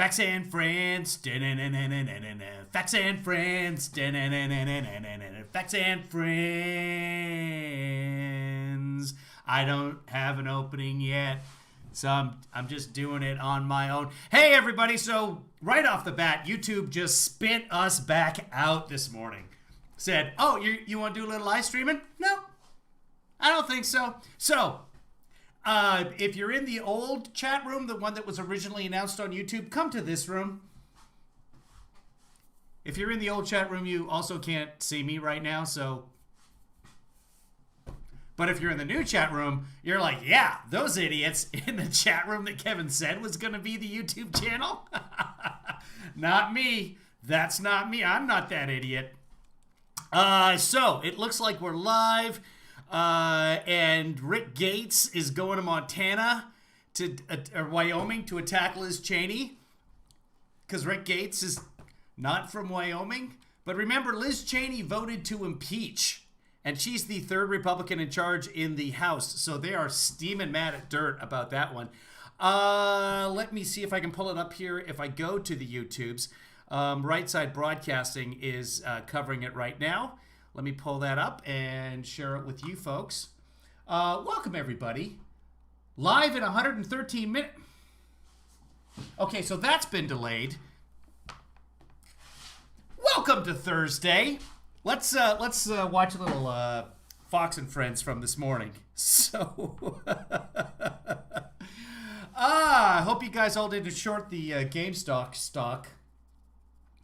Facts and Friends. Facts and Friends. Facts and Friends. I don't have an opening yet, so I'm just doing it on my own. Hey, everybody. So right off the bat, YouTube just spit us back out this morning. Said, oh, you want to do a little live streaming? No, I don't think so. So if you're in the old chat room, the one that was originally announced on YouTube, come to this room. If you're in the old chat room, you also can't see me right now, so. But if you're in the new chat room, you're like, yeah, those idiots in the chat room that Kevin said was going to be the YouTube channel. Not me. That's not me. I'm not that idiot. So it looks like we're live. And Rick Gates is going to Montana or Wyoming to attack Liz Cheney, because Rick Gates is not from Wyoming. But remember, Liz Cheney voted to impeach, and she's the third Republican in charge in the House, so they are steaming mad at dirt about that one. Let me see if I can pull it up here. If I go to the YouTubes, Right Side Broadcasting is covering it right now. Let me pull that up and share it with you folks. Welcome, everybody. Live in 113 minutes. Okay, so that's been delayed. Welcome to Thursday. Let's watch a little Fox and Friends from this morning. So, I hope you guys all did short the GameStop stock.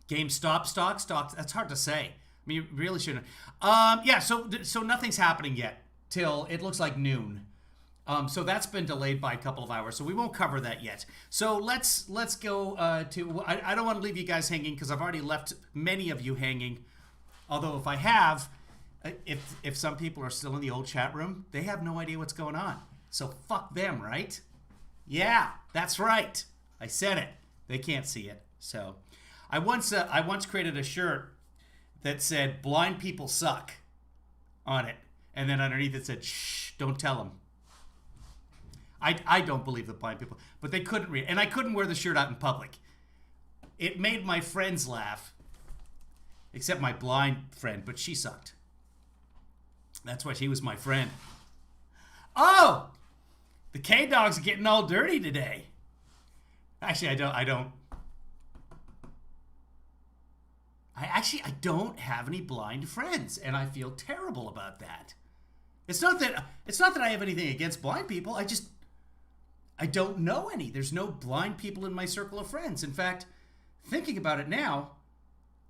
GameStop stock. That's hard to say. I mean, you really shouldn't. Yeah, so nothing's happening yet till it looks like noon. So that's been delayed by a couple of hours, so we won't cover that yet. So let's go to. I don't want to leave you guys hanging because I've already left many of you hanging. Although if I have, if some people are still in the old chat room, they have no idea what's going on. So fuck them, right? Yeah, that's right. I said it. They can't see it. So I once created a shirt that said "blind people suck" on it, and then underneath it said "shh, don't tell them." I don't believe the blind people, but they couldn't read, and I couldn't wear the shirt out in public. It made my friends laugh, except my blind friend, but she sucked. That's why she was my friend. Oh, the K-Dogs are getting all dirty today. Actually, I don't have any blind friends, and I feel terrible about that. It's not that I have anything against blind people. I don't know any. There's no blind people in my circle of friends. In fact, thinking about it now,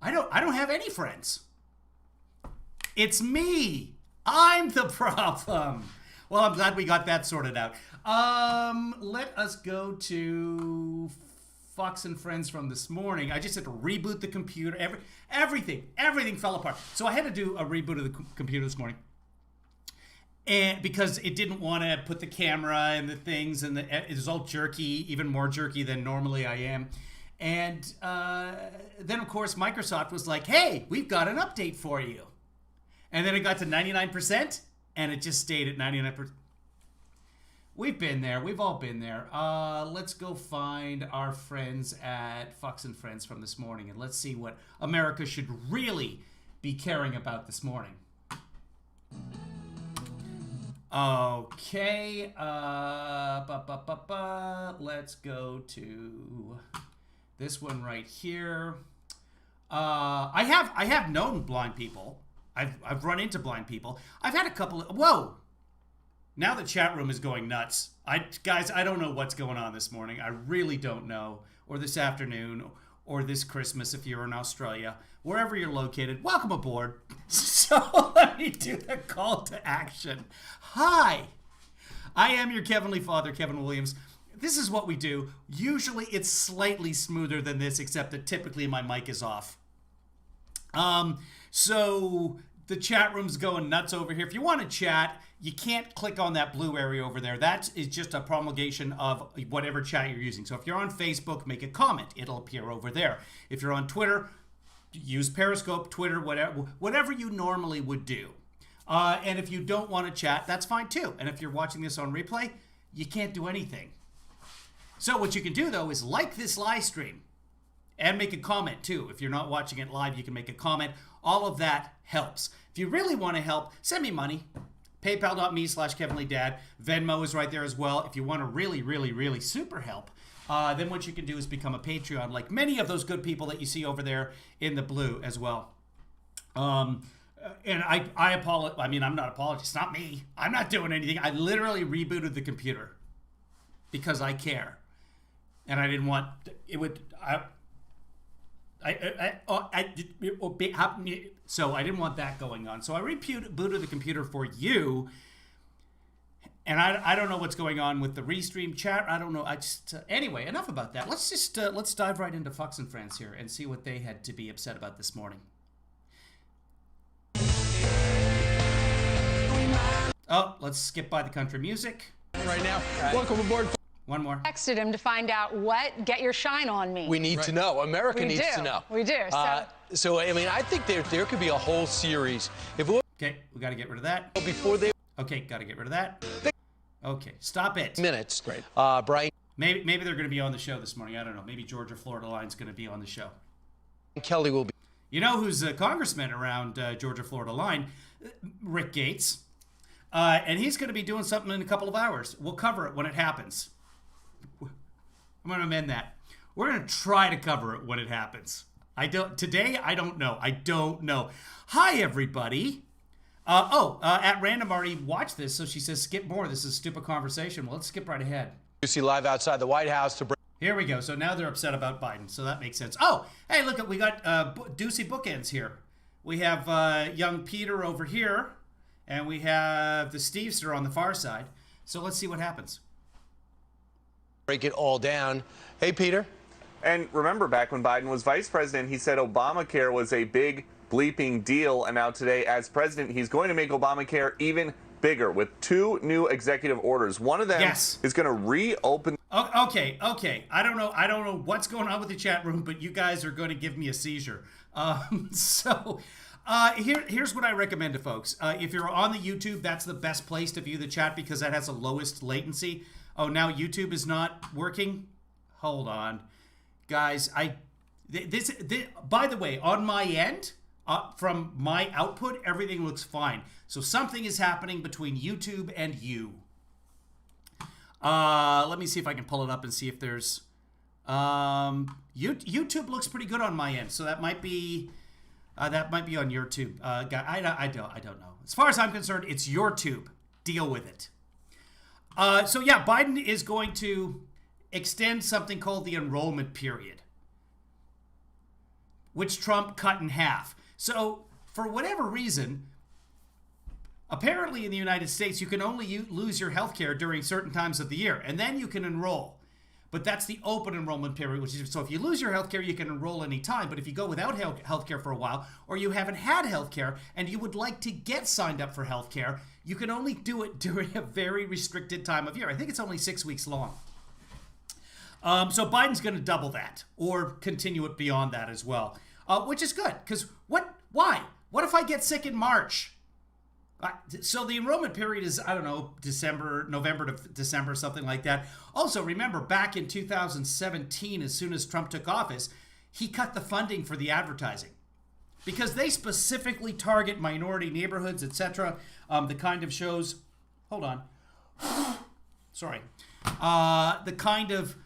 I don't have any friends. It's me. I'm the problem. Well, I'm glad we got that sorted out. Let us go to Fox and Friends from this morning. I just had to reboot the computer. Everything fell apart. So I had to do a reboot of the computer this morning, and because it didn't want to put the camera and the things, and it was all jerky, even more jerky than normally I am. And then, of course, Microsoft was like, "Hey, we've got an update for you." And then it got to 99%, and it just stayed at 99%. We've been there. We've all been there. Let's go find our friends at Fox and Friends from this morning, and let's see what America should really be caring about this morning. Okay. Let's go to this one right here. I have known blind people. I've run into blind people. I've had a couple of, whoa. Now the chat room is going nuts. Guys, I don't know what's going on this morning. I really don't know. Or this afternoon, or this Christmas if you're in Australia. Wherever you're located, welcome aboard. So let me do the call to action. Hi, I am your Kevinly Father, Kevin Williams. This is what we do. Usually it's slightly smoother than this, except that typically my mic is off. So the chat room's going nuts over here. If you want to chat, you can't click on that blue area over there. That is just a promulgation of whatever chat you're using. So if you're on Facebook, make a comment. It'll appear over there. If you're on Twitter, use Periscope, Twitter, whatever you normally would do. And if you don't want to chat, that's fine too. And if you're watching this on replay, you can't do anything. So what you can do, though, is like this live stream and make a comment, too. If you're not watching it live, you can make a comment. All of that helps. If you really want to help, send me money. PayPal.me/KevinLeeDad. Venmo is right there as well. If you want to really, really, really super help, then what you can do is become a Patreon, like many of those good people that you see over there in the blue as well. And I apologize. I mean, I'm not apologizing. It's not me. I'm not doing anything. I literally rebooted the computer because I care. And I didn't want it would. So I didn't want that going on. So I rebooted the computer for you. And I don't know what's going on with the restream chat. I don't know. Anyway, enough about that. Let's dive right into Fox and Friends here and see what they had to be upset about this morning. Oh, let's skip by the country music. Right now, welcome aboard. One more. Texted him to find out what get your shine on me. We need to know. America needs to know. We do. So I mean, I think there could be a whole series. Okay, we got to get rid of that. Before they. Okay, got to get rid of that. Okay, stop it. Minutes. Great. Brian. Maybe they're going to be on the show this morning. I don't know. Maybe Georgia Florida Line's going to be on the show. Kelly will be. You know who's a congressman around Georgia Florida Line? Rick Gates. And he's going to be doing something in a couple of hours. We'll cover it when it happens. I'm going to amend that. We're going to try to cover it when it happens. Today, I don't know. I don't know. Hi, everybody. At random already watched this, so she says skip more. This is a stupid conversation. Well, let's skip right ahead. You see live outside the White House to bring. Here we go. So now they're upset about Biden, so that makes sense. Oh, hey, look, we got Doocy bookends here. We have young Peter over here, and we have the Stevester on the far side. So let's see what happens. Break it all down. Hey, Peter. And remember, back when Biden was vice president, he said Obamacare was a big bleeping deal. And now today, as president, he's going to make Obamacare even bigger with 2 new executive orders. One of them is going to reopen. Okay. I don't know what's going on with the chat room, but you guys are going to give me a seizure. Here's what I recommend to folks. If you're on the YouTube, that's the best place to view the chat because that has the lowest latency. Oh, now YouTube is not working? Hold on. Guys, this by the way, on my end, from my output, everything looks fine. So something is happening between YouTube and you. Let me see if I can pull it up and see if there's... YouTube looks pretty good on my end, so that might be on your tube. I don't know. As far as I'm concerned, it's your tube. Deal with it. So yeah, Biden is going to extend something called the enrollment period, which Trump cut in half. So for whatever reason, apparently in the United States, you can only lose your health care during certain times of the year, and then you can enroll. But that's the open enrollment period, which is, so if you lose your health care, you can enroll any time. But if you go without health care for a while, or you haven't had health care and you would like to get signed up for health care, you can only do it during a very restricted time of year. I think it's only 6 weeks long. So Biden's going to double that or continue it beyond that as well, which is good. Because why? What if I get sick in March? So the enrollment period is, I don't know, November to December, something like that. Also, remember, back in 2017, as soon as Trump took office, he cut the funding for the advertising because they specifically target minority neighborhoods, etc. The kind of shows, hold on, sorry, the kind of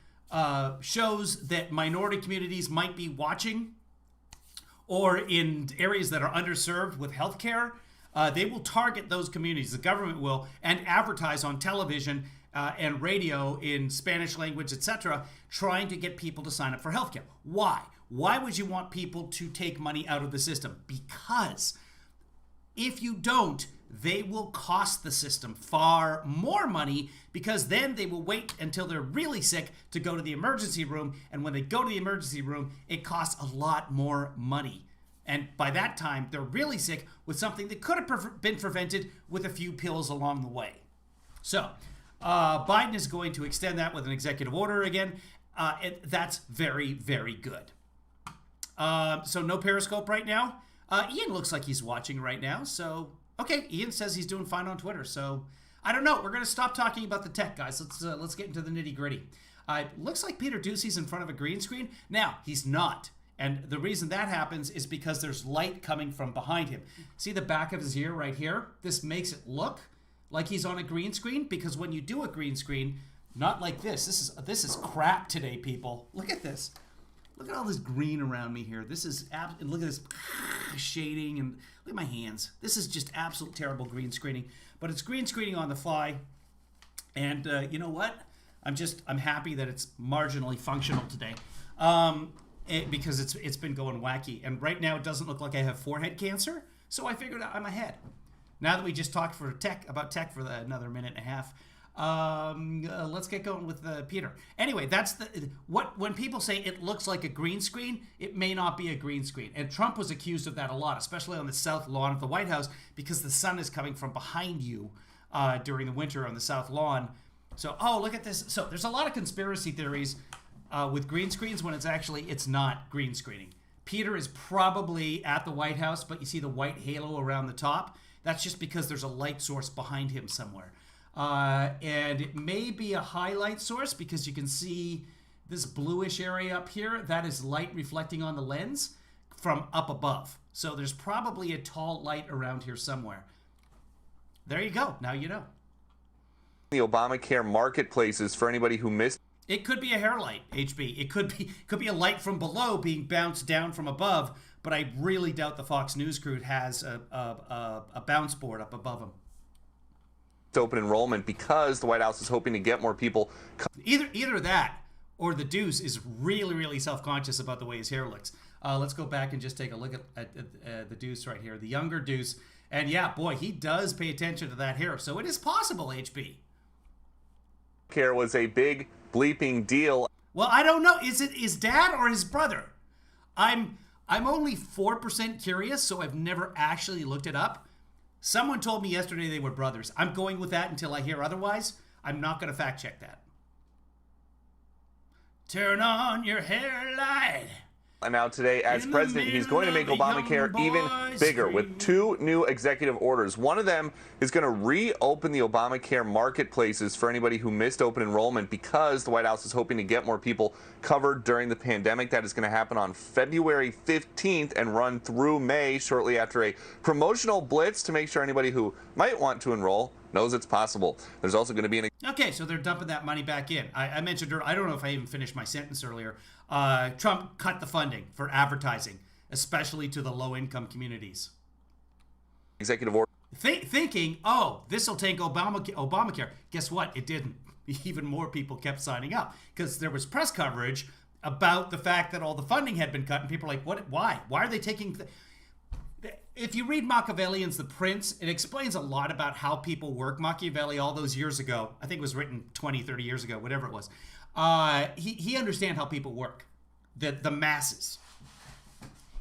shows that minority communities might be watching or in areas that are underserved with healthcare. They will target those communities, the government will, and advertise on television and radio in Spanish language, etc., trying to get people to sign up for healthcare. Why? Why would you want people to take money out of the system? Because if you don't, they will cost the system far more money because then they will wait until they're really sick to go to the emergency room. And when they go to the emergency room, it costs a lot more money. And by that time, they're really sick with something that could have been prevented with a few pills along the way. So Biden is going to extend that with an executive order again. And that's very, very good. So no Periscope right now. Ian looks like he's watching right now. So, okay, Ian says he's doing fine on Twitter. So I don't know. We're going to stop talking about the tech, guys. Let's get into the nitty gritty. Looks like Peter Doocy's in front of a green screen. Now, he's not. And the reason that happens is because there's light coming from behind him. See the back of his ear right here? This makes it look like he's on a green screen, because when you do a green screen, not like this. This is crap today, people. Look at this. Look at all this green around me here. This is and look at this shading, and look at my hands. This is just absolute terrible green screening. But it's green screening on the fly. And you know what? I'm happy that it's marginally functional today. Because it's been going wacky. And right now it doesn't look like I have forehead cancer, so I figured I'm ahead. Now that we just talked about tech for another minute and a half, let's get going with Peter. Anyway, that's when people say it looks like a green screen, it may not be a green screen. And Trump was accused of that a lot, especially on the south lawn of the White House, because the sun is coming from behind you during the winter on the south lawn. So, oh, look at this. So there's a lot of conspiracy theories with green screens when it's not green screening. Peter is probably at the White House, but you see the white halo around the top. That's just because there's a light source behind him somewhere. And it may be a highlight source because you can see this bluish area up here. That is light reflecting on the lens from up above. So there's probably a tall light around here somewhere. There you go. Now you know. The Obamacare marketplaces for anybody who missed. It could be a hair light, HB. It could be a light from below being bounced down from above, but I really doubt the Fox News crew has a bounce board up above them. Open enrollment because the White House is hoping to get more people. Either that or the Deuce is really, really self-conscious about the way his hair looks. Let's go back and just take a look at the Deuce right here, the younger Deuce. And yeah, boy, he does pay attention to that hair. So it is possible, HB. Care was a big bleeping deal. Well, I don't know. Is it his dad or his brother? I'm only 4% curious, so I've never actually looked it up. Someone told me yesterday they were brothers. I'm going with that until I hear otherwise. I'm not going to fact check that. Turn on your hair light. And now today, as president, he's going to make Obamacare even bigger with 2 new executive orders. One of them is going to reopen the Obamacare marketplaces for anybody who missed open enrollment because the White House is hoping to get more people covered during the pandemic. That is going to happen on February 15th and run through May, shortly after a promotional blitz to make sure anybody who might want to enroll knows it's possible. There's also going to be an... Okay, so they're dumping that money back in. I mentioned, I don't know if I even finished my sentence earlier. Trump cut the funding for advertising, especially to the low-income communities. Executive order. Thinking, oh, this will take Obamacare. Guess what? It didn't. Even more people kept signing up because there was press coverage about the fact that all the funding had been cut, and people are like, what? Why? Why are they taking... If you read Machiavellian's The Prince, it explains a lot about how people work. Machiavelli, all those years ago, I think it was written 20, 30 years ago, whatever it was. He understand how people work, the masses.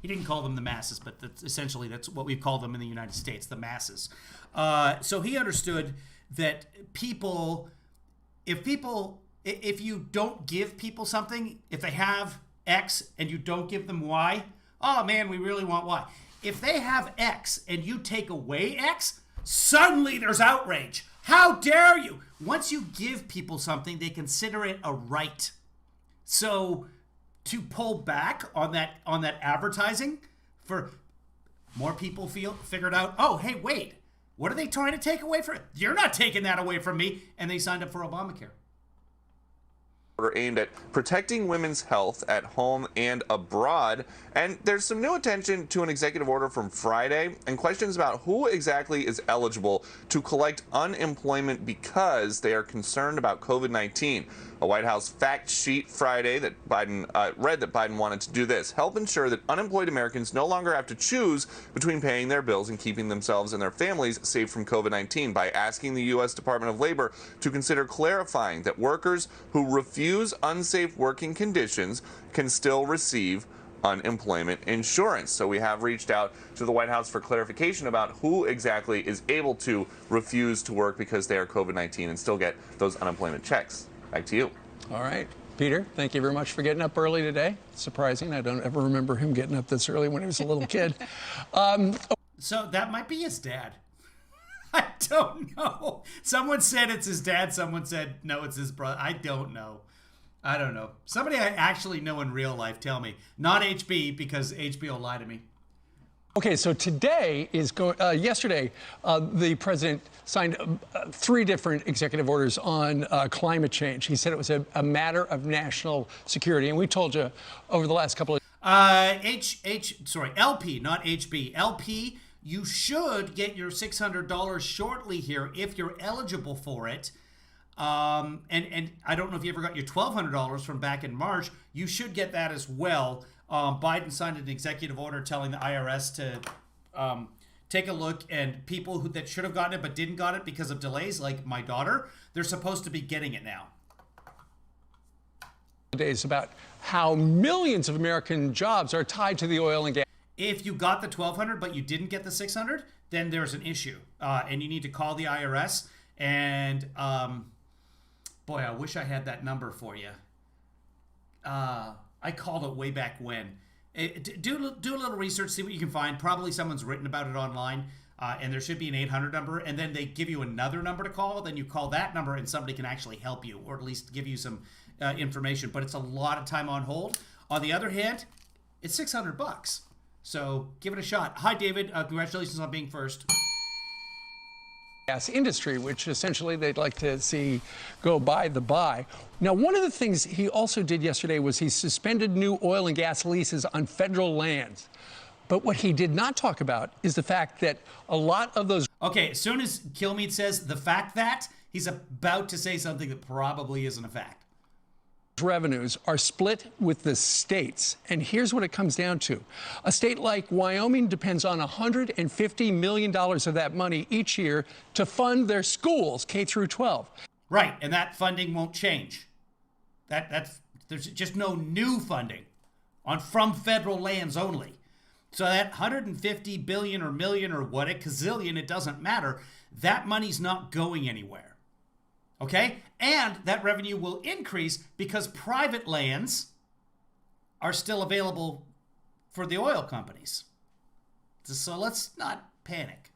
He didn't call them the masses, but essentially that's what we call them in the United States, the masses. So he understood that if you don't give people something, if they have X and you don't give them Y, oh man, we really want Y. If they have X and you take away X, suddenly there's outrage. How dare you? Once you give people something, they consider it a right. So to pull back on that advertising, for more people figured out, oh, hey, wait, what are they trying to take away from it? You're not taking that away from me. And they signed up for Obamacare. Aimed at protecting women's health at home and abroad. And there's some new attention to an executive order from Friday and questions about who exactly is eligible to collect unemployment because they are concerned about COVID-19. A White House fact sheet Friday that Biden read that Biden wanted to do this: help ensure that unemployed Americans no longer have to choose between paying their bills and keeping themselves and their families safe from COVID-19 by asking the U.S. Department of Labor to consider clarifying that workers who refuse unsafe working conditions can still receive unemployment insurance. So we have reached out to the White House for clarification about who exactly is able to refuse to work because they are COVID-19 and still get those unemployment checks. Back to you. All right. Peter, thank you very much for getting up early today. Surprising. I don't ever remember him getting up this early when he was a little kid. So that might be his dad. I don't know. Someone said it's his dad. Someone said, no, it's his brother. I don't know. Somebody I actually know in real life, tell me. Not HB, because HB will lie to me. Okay, so today is yesterday, the president signed 3 different executive orders on climate change. He said it was a matter of national security, and we told you over the last couple of LP, not HB. LP, you should get your $600 shortly here if you're eligible for it. And I don't know if you ever got your $1,200 from back in March. You should get that as well. Biden signed an executive order telling the IRS to take a look, and people that should have gotten it but didn't got it because of delays, like my daughter, they're supposed to be getting it now. Days about how millions of American jobs are tied to the oil and gas. If you got the $1,200 but you didn't get the $600, then there's an issue, and you need to call the IRS. And boy, I wish I had that number for you. I called it way back when. Do a little research, see what you can find. Probably someone's written about it online, and there should be an 800 number, and then they give you another number to call. Then you call that number, and somebody can actually help you, or at least give you some information. But it's a lot of time on hold. On the other hand, it's $600, so give it a shot. Hi, David. Congratulations on being first. Gas industry, which essentially they'd like to see go by the by. Now, one of the things he also did yesterday was he suspended new oil and gas leases on federal lands. But what he did not talk about is the fact that a lot of those... Okay, as soon as Kilmeade says the fact that, he's about to say something that probably isn't a fact. Revenues are split with the states, and here's what it comes down to. A state like Wyoming depends on $150 million of that money each year to fund their schools, K through 12. Right, and that funding won't change. There's just no new funding from federal lands only. So that 150 billion or million or what, a gazillion, it doesn't matter. That money's not going anywhere. Okay? And that revenue will increase because private lands are still available for the oil companies. So let's not panic.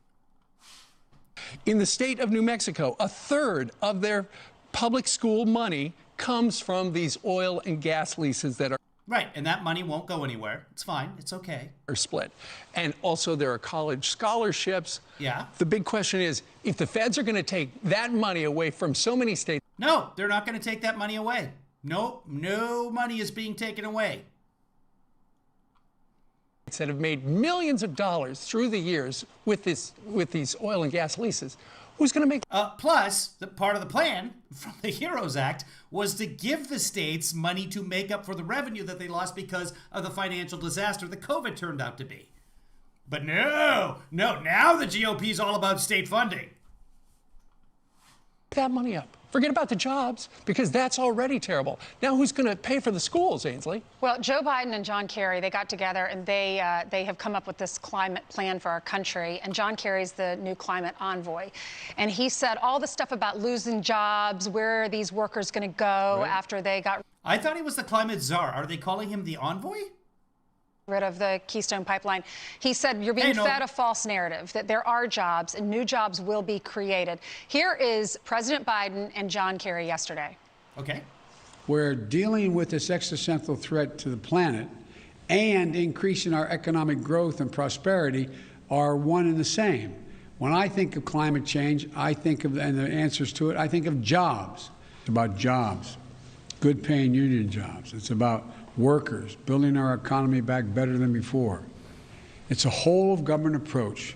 In the state of New Mexico, a third of their public school money comes from these oil and gas leases that are... Right, and that money won't go anywhere. It's fine. It's okay. Are split. And also there are college scholarships. Yeah. The big question is, if the feds are going to take that money away from so many states... No, they're not going to take that money away. No money is being taken away. ...that have made millions of dollars through the years with these oil and gas leases. Who's going to make... Plus, the part of the plan from the HEROES Act was to give the states money to make up for the revenue that they lost because of the financial disaster that COVID turned out to be. But no, now the GOP is all about state funding. That money up. Forget about the jobs, because that's already terrible. Now who's going to pay for the schools, Ainsley? Well, Joe Biden and John Kerry, they got together and they have come up with this climate plan for our country. And John Kerry's the new climate envoy. And he said all the stuff about losing jobs, where are these workers going to go after they got... I thought he was the climate czar. Are they calling him the envoy? Rid of the Keystone Pipeline. He said you're being fed a false narrative, that there are jobs and new jobs will be created. Here is President Biden and John Kerry yesterday. Okay. We're dealing with this existential threat to the planet and increasing our economic growth and prosperity are one and the same. When I think of climate change, I think of, and the answers to it, I think of jobs. It's about jobs, good paying union jobs. It's about workers, building our economy back better than before. It's a whole of government approach.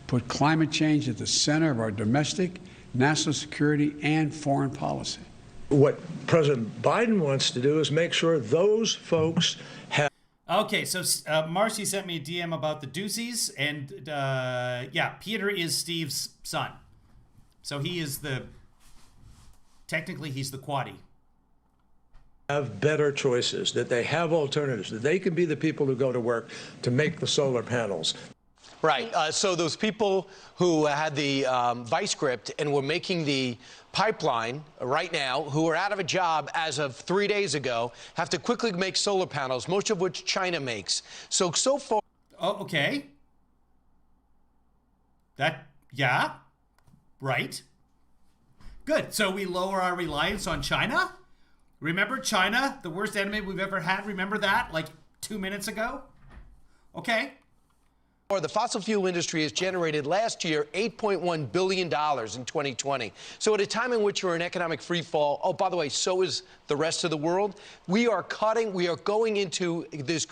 Put climate change at the center of our domestic, national security, and foreign policy. What President Biden wants to do is make sure those folks have... Okay, so Marcy sent me a DM about the Duceys, and yeah, Peter is Steve's son. So he is technically he's the quaddie. Have better choices, that they have alternatives, that they can be the people who go to work to make the solar panels. Right. So those people who had the vice grip and were making the pipeline right now, who are out of a job as of 3 days ago, have to quickly make solar panels, most of which China makes. So far... Oh, okay. Yeah. right? Good. So we lower our reliance on China? Remember China, the worst enemy we've ever had? Remember that like 2 minutes ago? Okay. Or the fossil fuel industry has generated last year $8.1 billion in 2020. So at a time in which we're in economic free fall, oh, by the way, so is the rest of the world, we are going into this.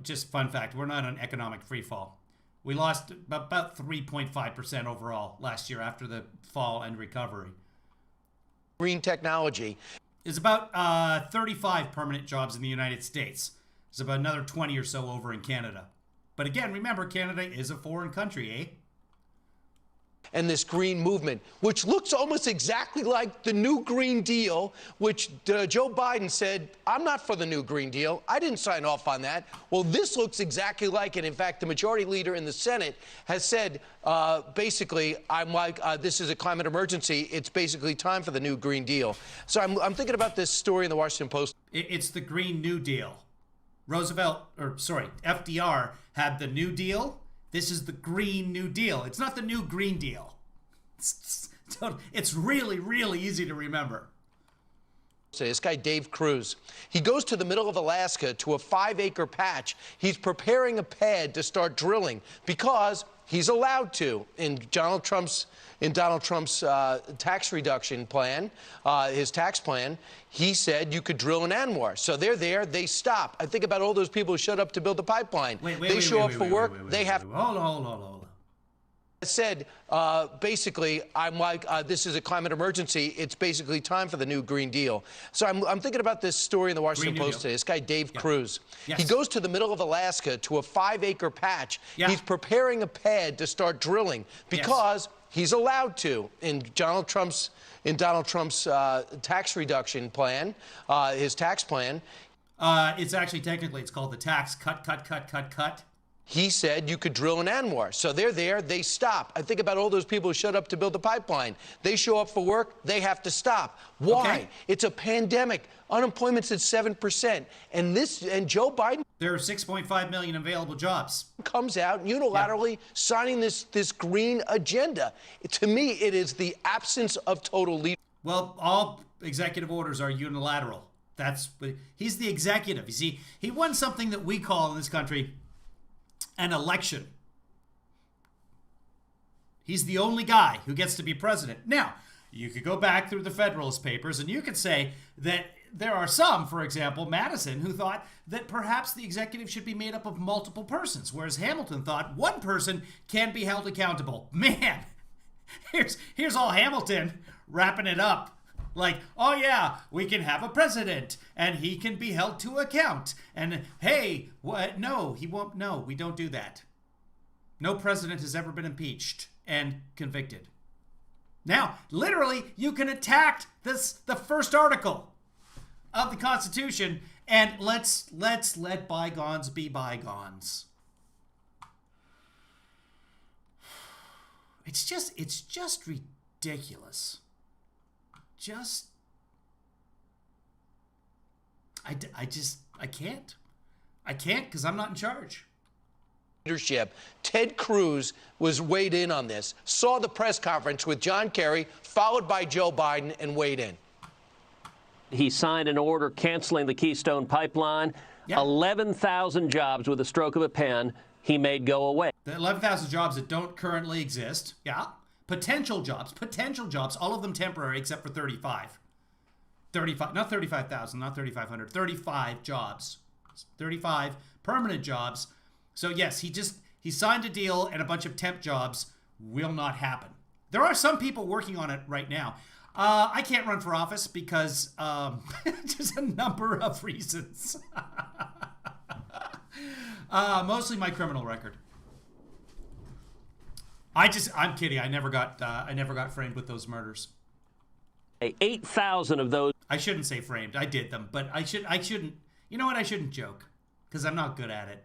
Just fun fact, we're not on economic free fall. We lost about 3.5% overall last year after the fall and recovery. Green technology. It's about 35 permanent jobs in the United States. There's about another 20 or so over in Canada. But again, remember, Canada is a foreign country, eh? And this green movement, which looks almost exactly like the new Green Deal, which Joe Biden said, I'm not for the new Green Deal. I didn't sign off on that. Well, this looks exactly like it. In fact, the majority leader in the Senate has said, basically, this is a climate emergency. It's basically time for the new Green Deal. So I'm thinking about this story in the Washington Post. It's the Green New Deal. FDR had the New Deal. This is the Green New Deal. It's not the new Green Deal. It's really, really easy to remember. This guy, Dave Cruz, he goes to the middle of Alaska to a 5-acre patch. He's preparing a pad to start drilling because he's allowed to in Donald Trump's tax reduction plan, his tax plan. He said you could drill in ANWR. So they're there, they stop. I think about all those people who showed up to build the pipeline. They show up for work, they have. Hold on. I said, basically, this is a climate emergency. It's basically time for the new Green Deal. So I'm thinking about this story in the Washington Post today. This guy, Dave Cruz, he goes to the middle of Alaska to a 5-acre patch. He's preparing a pad to start drilling because he's allowed to in Donald Trump's tax reduction plan, his tax plan. It's actually technically it's called the tax cut. He said you could drill in ANWR. So they're there, they stop. I think about all those people who showed up to build the pipeline. They show up for work, they have to stop. Why? Okay. It's a pandemic. Unemployment's at 7%. And Joe Biden. There are 6.5 million available jobs. Comes out unilaterally signing this green agenda. To me, it is the absence of total leadership. Well, all executive orders are unilateral. He's the executive. You see, he won something that we call in this country an election. He's the only guy who gets to be president. Now, you could go back through the Federalist Papers and you could say that there are some, for example, Madison, who thought that perhaps the executive should be made up of multiple persons, whereas Hamilton thought one person can be held accountable. Man, here's all Hamilton wrapping it up. Like, oh yeah, we can have a president and he can be held to account. And hey, what? No, he won't. No, we don't do that. No president has ever been impeached and convicted. Now, literally, you can attack the first article of the Constitution and let's let bygones be bygones. It's just ridiculous. I can't because I'm not in charge. Leadership. Ted Cruz was weighed in on this, saw the press conference with John Kerry, followed by Joe Biden, and weighed in. He signed an order canceling the Keystone Pipeline. 11,000 jobs with a stroke of a pen he made go away. The 11,000 jobs that don't currently exist. Yeah. Potential jobs, all of them temporary except for 35. 35, not 35,000, not 3,500, 35 jobs. 35 permanent jobs. So yes, he signed a deal and a bunch of temp jobs will not happen. There are some people working on it right now. I can't run for office because there's a number of reasons. Mostly my criminal record. I'm kidding. I never got framed with those murders. 8,000 of those. I shouldn't say framed. I did them, but I shouldn't. You know what? I shouldn't joke because I'm not good at it.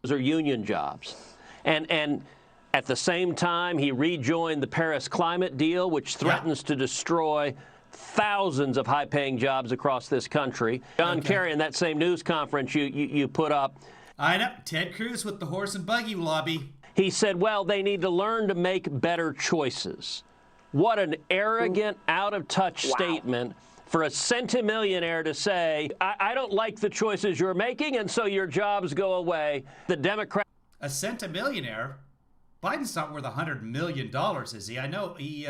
Those are union jobs, and at the same time, he rejoined the Paris climate deal, which threatens to destroy thousands of high-paying jobs across this country. John Kerry, in that same news conference you put up. I know. Ted Cruz with the horse and buggy lobby. He said, well, they need to learn to make better choices. What an arrogant, out-of-touch statement for a centimillionaire to say, I don't like the choices you're making, and so your jobs go away. The Democrat. A centimillionaire? Biden's not worth $100 million, is he? I know he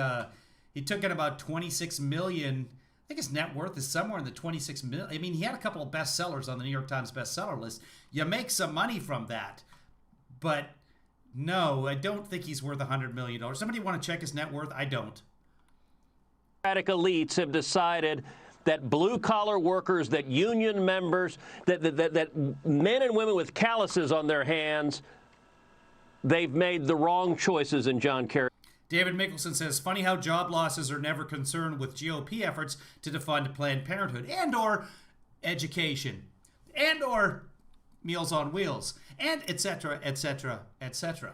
took in about $26 million. I think his net worth is somewhere in the $26 million. I mean, he had a couple of bestsellers on the New York Times bestseller list. You make some money from that. But no, I don't think he's worth $100 million. Somebody want to check his net worth? I don't. Democratic elites have decided that blue-collar workers, that union members, that men and women with calluses on their hands, they've made the wrong choices in John Kerry. David Mickelson says, funny how job losses are never concerned with GOP efforts to defund Planned Parenthood and or education and or Meals on Wheels and et cetera, et cetera, et cetera.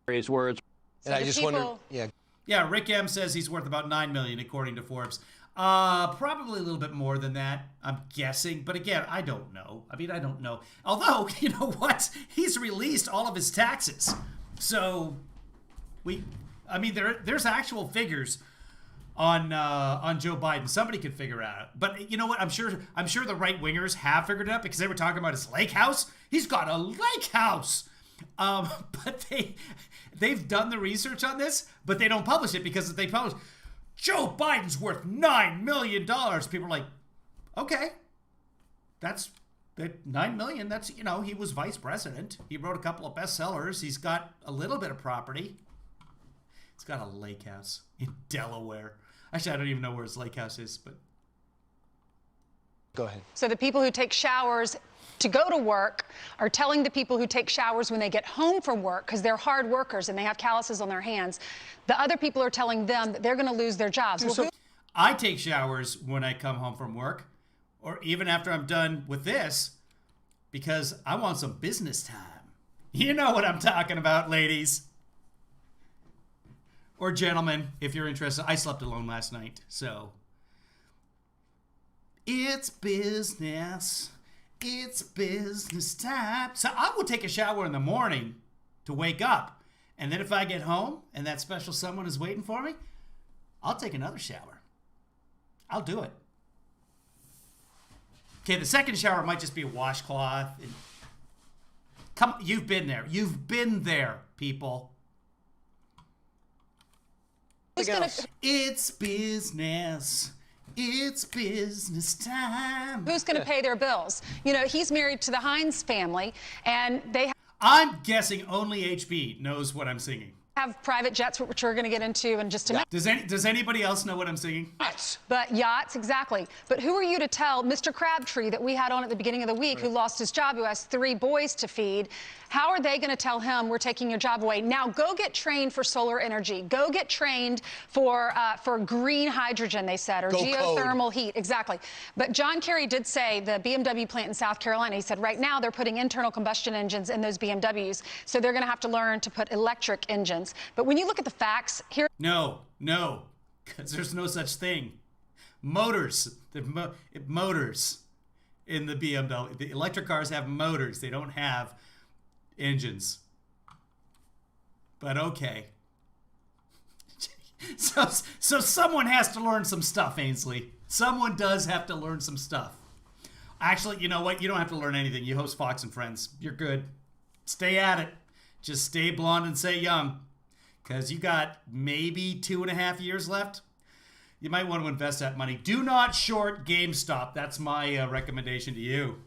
His words. And I just wonder, Yeah, Rick M says he's worth about $9 million according to Forbes. Probably a little bit more than that, I'm guessing. But again, I don't know. I mean, I don't know. Although, you know what? He's released all of his taxes. So there's actual figures on Joe Biden. Somebody could figure it out. But you know what? I'm sure the right wingers have figured it out because they were talking about his lake house. He's got a lake house. But they've done the research on this, but they don't publish it because if they publish Joe Biden's worth $9 million, people are like, okay, that's $9 million. That's, you know, he was vice president. He wrote a couple of bestsellers. He's got a little bit of property. He's got a lake house in Delaware. Actually, I don't even know where his lake house is, but go ahead. So the people who take showers to go to work are telling the people who take showers when they get home from work, because they're hard workers and they have calluses on their hands, the other people are telling them that they're going to lose their jobs. Well, I take showers when I come home from work, or even after I'm done with this, because I want some business time. You know what I'm talking about, ladies. Or gentlemen, if you're interested. I slept alone last night, so. It's business. It's business time. So I will take a shower in the morning to wake up. And then if I get home and that special someone is waiting for me, I'll take another shower. I'll do it. Okay, the second shower might just be a washcloth. Come, you've been there. You've been there, people. It's business. It's business time. Who's going to pay their bills? You know, he's married to the Hines family, and they I'm guessing only HB knows what I'm singing. have private jets, which we're going to get into in just a minute. Does anybody else know what I'm singing? Yachts. But yachts, exactly. But who are you to tell Mr. Crabtree that we had on at the beginning of the week, who lost his job, who has 3 boys to feed? How are they going to tell him we're taking your job away? Now go get trained for solar energy. Go get trained for green hydrogen, they said, or geothermal heat. Exactly. But John Kerry did say, the BMW plant in South Carolina, he said right now they're putting internal combustion engines in those BMWs, so they're going to have to learn to put electric engines. But when you look at the facts here, No, because there's no such thing. Motors, motors in the BMW. The electric cars have motors. They don't have engines. But okay. So someone has to learn some stuff, Ainsley. Someone does have to learn some stuff. Actually, you know what? You don't have to learn anything. You host Fox and Friends. You're good. Stay at it. Just stay blonde and stay young. Because you got maybe 2.5 years left. You might want to invest that money. Do not short GameStop. That's my recommendation to you.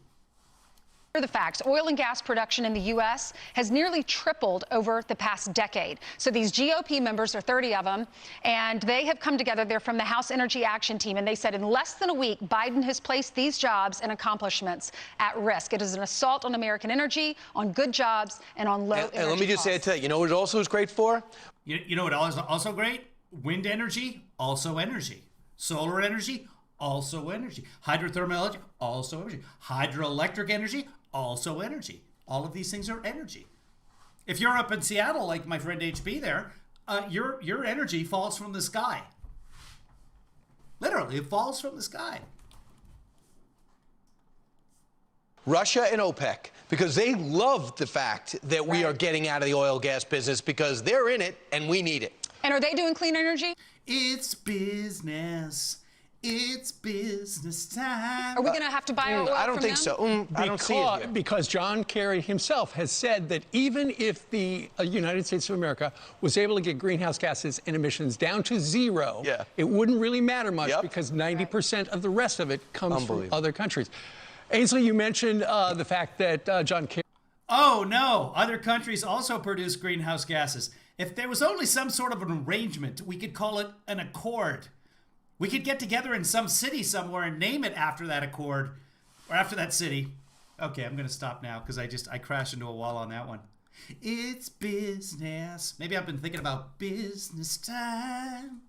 Here are the facts. Oil and gas production in the U.S. has nearly tripled over the past decade. So these GOP members, are 30 of them, and they have come together. They're from the House Energy Action Team, and they said in less than a week, Biden has placed these jobs and accomplishments at risk. It is an assault on American energy, on good jobs, and on low energy And let me just say it to you. You know what it also is great for? You know what is also great? Wind energy, also energy. Solar energy, also energy. Hydrothermal energy, also energy. Hydroelectric energy, also energy. All of these things are energy. If you're up in Seattle, like my friend HB there, your energy falls from the sky. Literally, it falls from the sky. Russia and OPEC, because they love the fact that we are getting out of the oil gas business because they're in it and we need it. And are they doing clean energy? It's business. It's business time. Are we going to have to buy our oil I don't from think them? so. I don't see it here. Because John Kerry himself has said that even if the United States of America was able to get greenhouse gases and emissions down to zero, it wouldn't really matter much because 90% of the rest of it comes from other countries. Ainsley, you mentioned the fact that John Kerry. Oh, no. Other countries also produce greenhouse gases. If there was only some sort of an arrangement, we could call it an accord. We could get together in some city somewhere and name it after that accord or after that city. Okay, I'm going to stop now because I crashed into a wall on that one. It's business. Maybe I've been thinking about business time.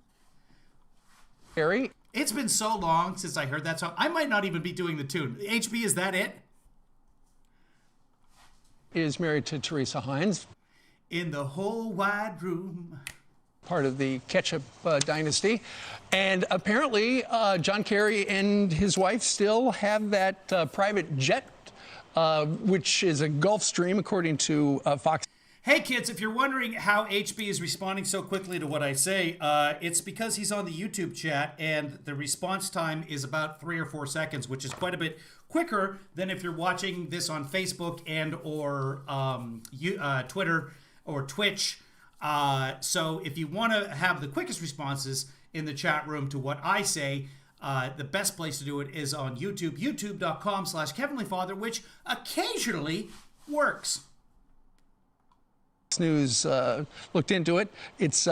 Kerry? It's been so long since I heard that song. I might not even be doing the tune. HB, is that it? Is married to Teresa Heinz. In the whole wide room. Part of the ketchup dynasty. And apparently, John Kerry and his wife still have that private jet, which is a Gulfstream, according to Fox. Hey, kids, if you're wondering how HB is responding so quickly to what I say, it's because he's on the YouTube chat, and the response time is about 3 or 4 seconds, which is quite a bit quicker than if you're watching this on Facebook and or Twitter or Twitch. So if you want to have the quickest responses in the chat room to what I say, the best place to do it is on YouTube, youtube.com/KevinlyFather, which occasionally works. News looked into it. It's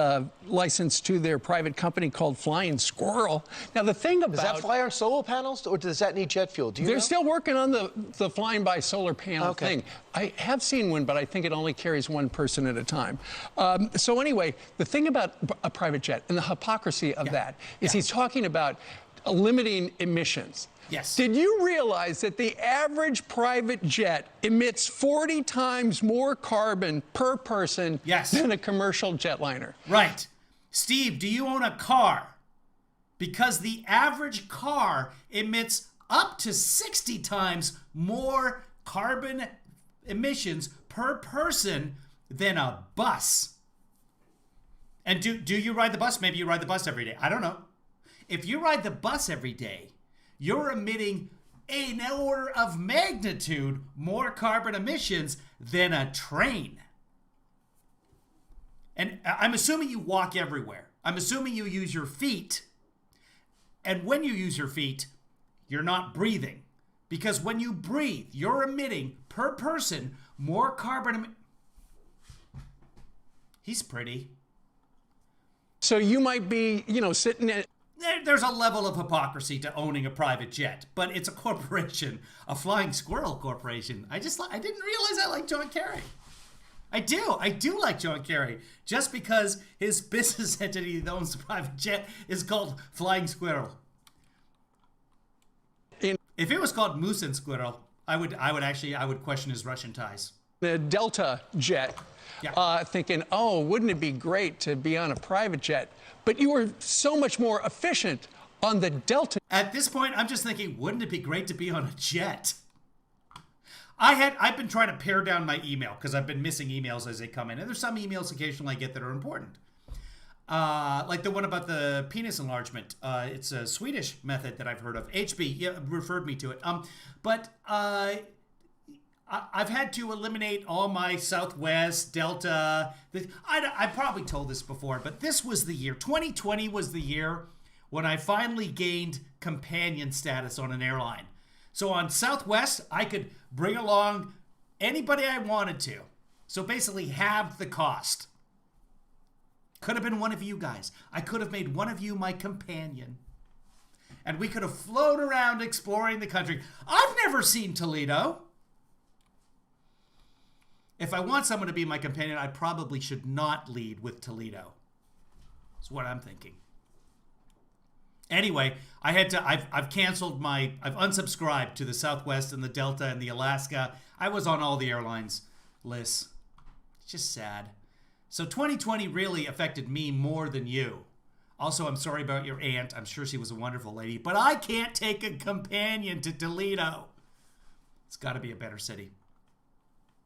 licensed to their private company called Flying Squirrel. Now, the thing about... Does that fly on solar panels, or does that need jet fuel? Do you know? They're still working on the flying by solar panel thing. I have seen one, but I think it only carries one person at a time. So anyway, the thing about a private jet and the hypocrisy of that is he's talking about limiting emissions. Yes. Did you realize that the average private jet emits 40 times more carbon per person than a commercial jetliner? Right. Steve, do you own a car? Because the average car emits up to 60 times more carbon emissions per person than a bus. And do you ride the bus? Maybe you ride the bus every day. I don't know. If you ride the bus every day, you're emitting an order of magnitude more carbon emissions than a train. And I'm assuming you walk everywhere. I'm assuming you use your feet. And when you use your feet, you're not breathing. Because when you breathe, you're emitting per person more carbon. He's pretty. So you might be, sitting at... There's a level of hypocrisy to owning a private jet, but it's a corporation, a Flying Squirrel corporation. I didn't realize I liked John Kerry. I do like John Kerry, just because his business entity that owns the private jet is called Flying Squirrel. If it was called Moose and Squirrel, I would question his Russian ties. The Delta jet, thinking, oh, wouldn't it be great to be on a private jet? But you were so much more efficient on the Delta. At this point, I'm just thinking, wouldn't it be great to be on a jet? I've been trying to pare down my email because I've been missing emails as they come in. And there's some emails occasionally I get that are important. Like the one about the penis enlargement. It's a Swedish method that I've heard of. HB referred me to it. But I've had to eliminate all my Southwest, Delta. I probably told this before, but this was the year. 2020 was the year when I finally gained companion status on an airline. So on Southwest, I could bring along anybody I wanted to. So basically halved the cost. Could have been one of you guys. I could have made one of you my companion. And we could have flown around exploring the country. I've never seen Toledo. If I want someone to be my companion, I probably should not lead with Toledo. That's what I'm thinking. Anyway, I've unsubscribed to the Southwest and the Delta and the Alaska. I was on all the airlines lists. It's just sad. So 2020 really affected me more than you. Also, I'm sorry about your aunt. I'm sure she was a wonderful lady, but I can't take a companion to Toledo. It's got to be a better city.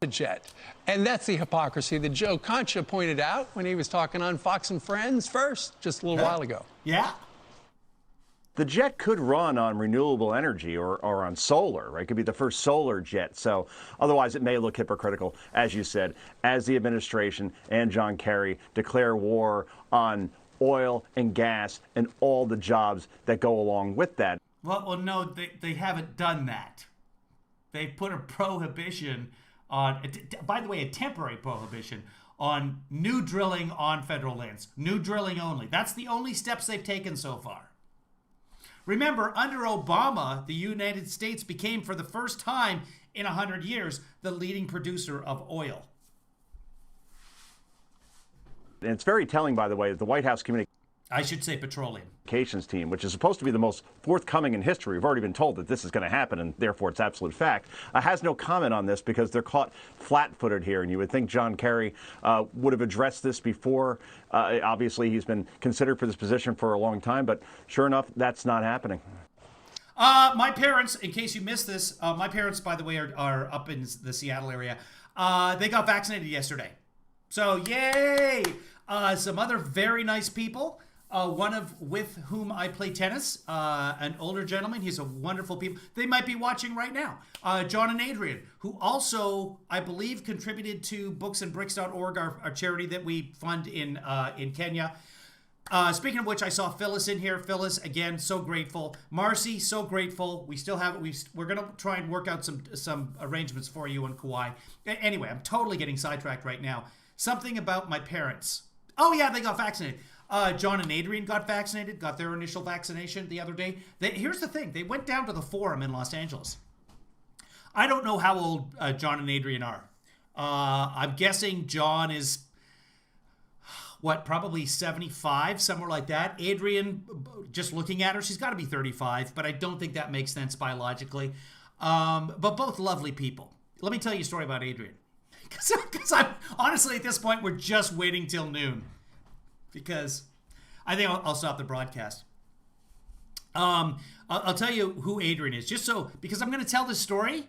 the jet. And that's the hypocrisy that Joe Concha pointed out when he was talking on Fox and Friends first, just a little while ago. Yeah. The jet could run on renewable energy or on solar, right? It could be the first solar jet. So otherwise it may look hypocritical, as you said, as the administration and John Kerry declare war on oil and gas and all the jobs that go along with that. Well, no, they haven't done that. They put a prohibition on, by the way, a temporary prohibition on new drilling on federal lands. New drilling only. That's the only steps they've taken so far. Remember, under Obama, the United States became, for the first time in 100 years, the leading producer of oil. And it's very telling, by the way, that the White House I should say petroleum communications team, which is supposed to be the most forthcoming in history, we've already been told that this is going to happen, and therefore it's absolute fact, has no comment on this because they're caught flat-footed here. And you would think John Kerry would have addressed this before. Obviously, he's been considered for this position for a long time, but sure enough, that's not happening. My parents, in case you missed this, my parents, by the way, are up in the Seattle area. They got vaccinated yesterday. So, yay! Some other very nice people. One of with whom I play tennis, an older gentleman. He's a wonderful people. They might be watching right now. John and Adrian, who also, I believe, contributed to booksandbricks.org, our charity that we fund in Kenya. Speaking of which, I saw Phyllis in here. Phyllis, again, so grateful. Marcy, so grateful. We still have we're gonna try and work out some arrangements for you and Kauai. Anyway, I'm totally getting sidetracked right now. Something about my parents. Oh yeah, they got vaccinated. John and Adrian got vaccinated, got their initial vaccination the other day. Here's the thing. They went down to the Forum in Los Angeles. I don't know how old John and Adrian are. I'm guessing John is, probably 75, somewhere like that. Adrian, just looking at her, she's got to be 35, but I don't think that makes sense biologically. But both lovely people. Let me tell you a story about Adrian. Because I'm honestly, at this point, we're just waiting till noon. Because I think I'll stop the broadcast. I'll tell you who Adrian is, because I'm going to tell this story,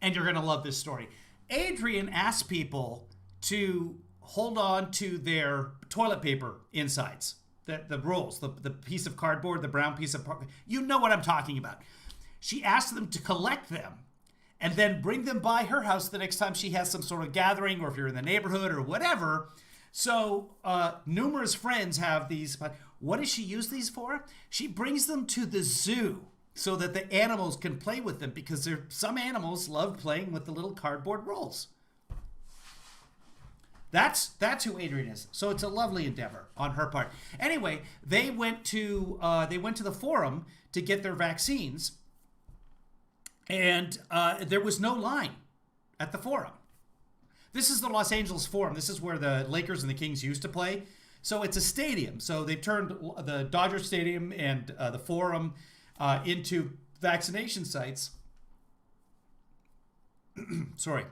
and you're going to love this story. Adrian asked people to hold on to their toilet paper insides, the rolls, the piece of cardboard, the brown piece of, you know what I'm talking about. She asked them to collect them and then bring them by her house the next time she has some sort of gathering, or if you're in the neighborhood or whatever. So numerous friends have these, but what does she use these for? She brings them to the zoo so that the animals can play with them, because some animals love playing with the little cardboard rolls. That's who Adrian is. So it's a lovely endeavor on her part. Anyway, they went to the Forum to get their vaccines, and there was no line at the Forum. This is the Los Angeles Forum. This is where the Lakers and the Kings used to play. So it's a stadium. So they've turned the Dodger Stadium and the Forum into vaccination sites. Sorry.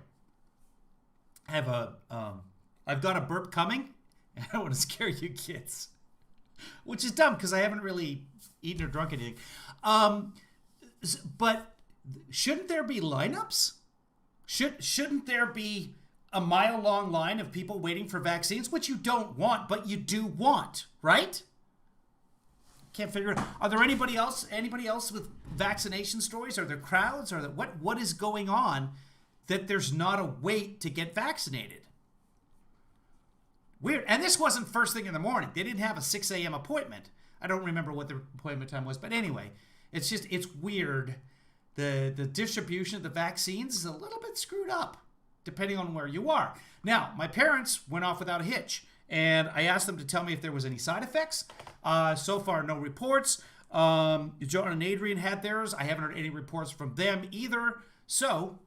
I've got a burp coming, and I don't want to scare you kids. Which is dumb, because I haven't really eaten or drunk anything. But shouldn't there be lineups? Shouldn't there be a mile-long line of people waiting for vaccines, which you don't want, but you do want, right? Can't figure it out. Are there anybody else with vaccination stories? Are there crowds? Or what is going on that there's not a wait to get vaccinated? Weird. And this wasn't first thing in the morning. They didn't have a 6 a.m. appointment. I don't remember what the appointment time was, but anyway, it's weird. The distribution of the vaccines is a little bit screwed up, depending on where you are. Now, my parents went off without a hitch, and I asked them to tell me if there was any side effects. So far, no reports. John and Adrian had theirs. I haven't heard any reports from them either. So,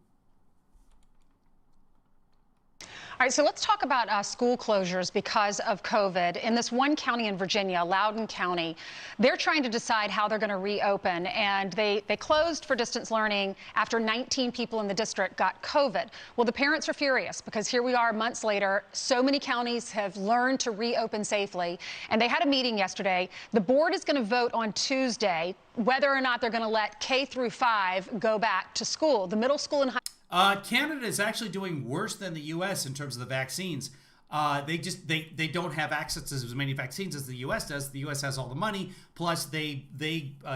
all right, so let's talk about school closures because of COVID. In this one county in Virginia, Loudoun County, they're trying to decide how they're going to reopen, and they closed for distance learning after 19 people in the district got COVID. Well, the parents are furious because here we are months later. So many counties have learned to reopen safely, and they had a meeting yesterday. The board is going to vote on Tuesday whether or not they're going to let K through 5 go back to school. The middle school and high Canada is actually doing worse than the U.S. in terms of the vaccines. They don't have access to as many vaccines as the U.S. does. The U.S. has all the money. Plus, they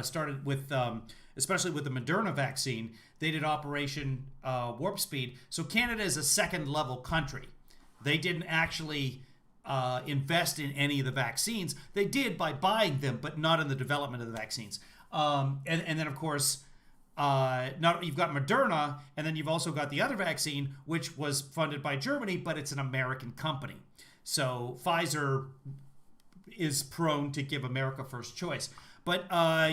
started with, especially with the Moderna vaccine, they did Operation Warp Speed. So Canada is a second-level country. They didn't actually invest in any of the vaccines. They did by buying them, but not in the development of the vaccines. And then, of course, you've got Moderna, and then you've also got the other vaccine, which was funded by Germany, but it's an American company. So Pfizer is prone to give America first choice. But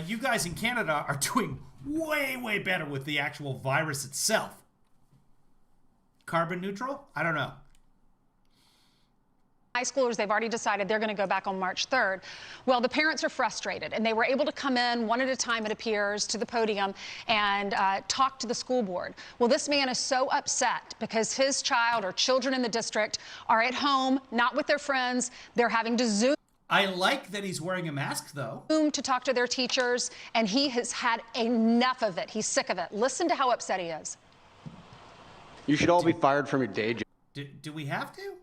you guys in Canada are doing way, way better with the actual virus itself. Carbon neutral? I don't know. High schoolers, they've already decided they're going to go back on March 3rd. Well, the parents are frustrated, and they were able to come in one at a time, it appears, to the podium and talk to the school board. Well, this man is so upset because his child or children in the district are at home, not with their friends. They're having to Zoom. I like that he's wearing a mask, though. To talk to their teachers, and he has had enough of it. He's sick of it. Listen to how upset he is. You should all be fired from your day Do we have to?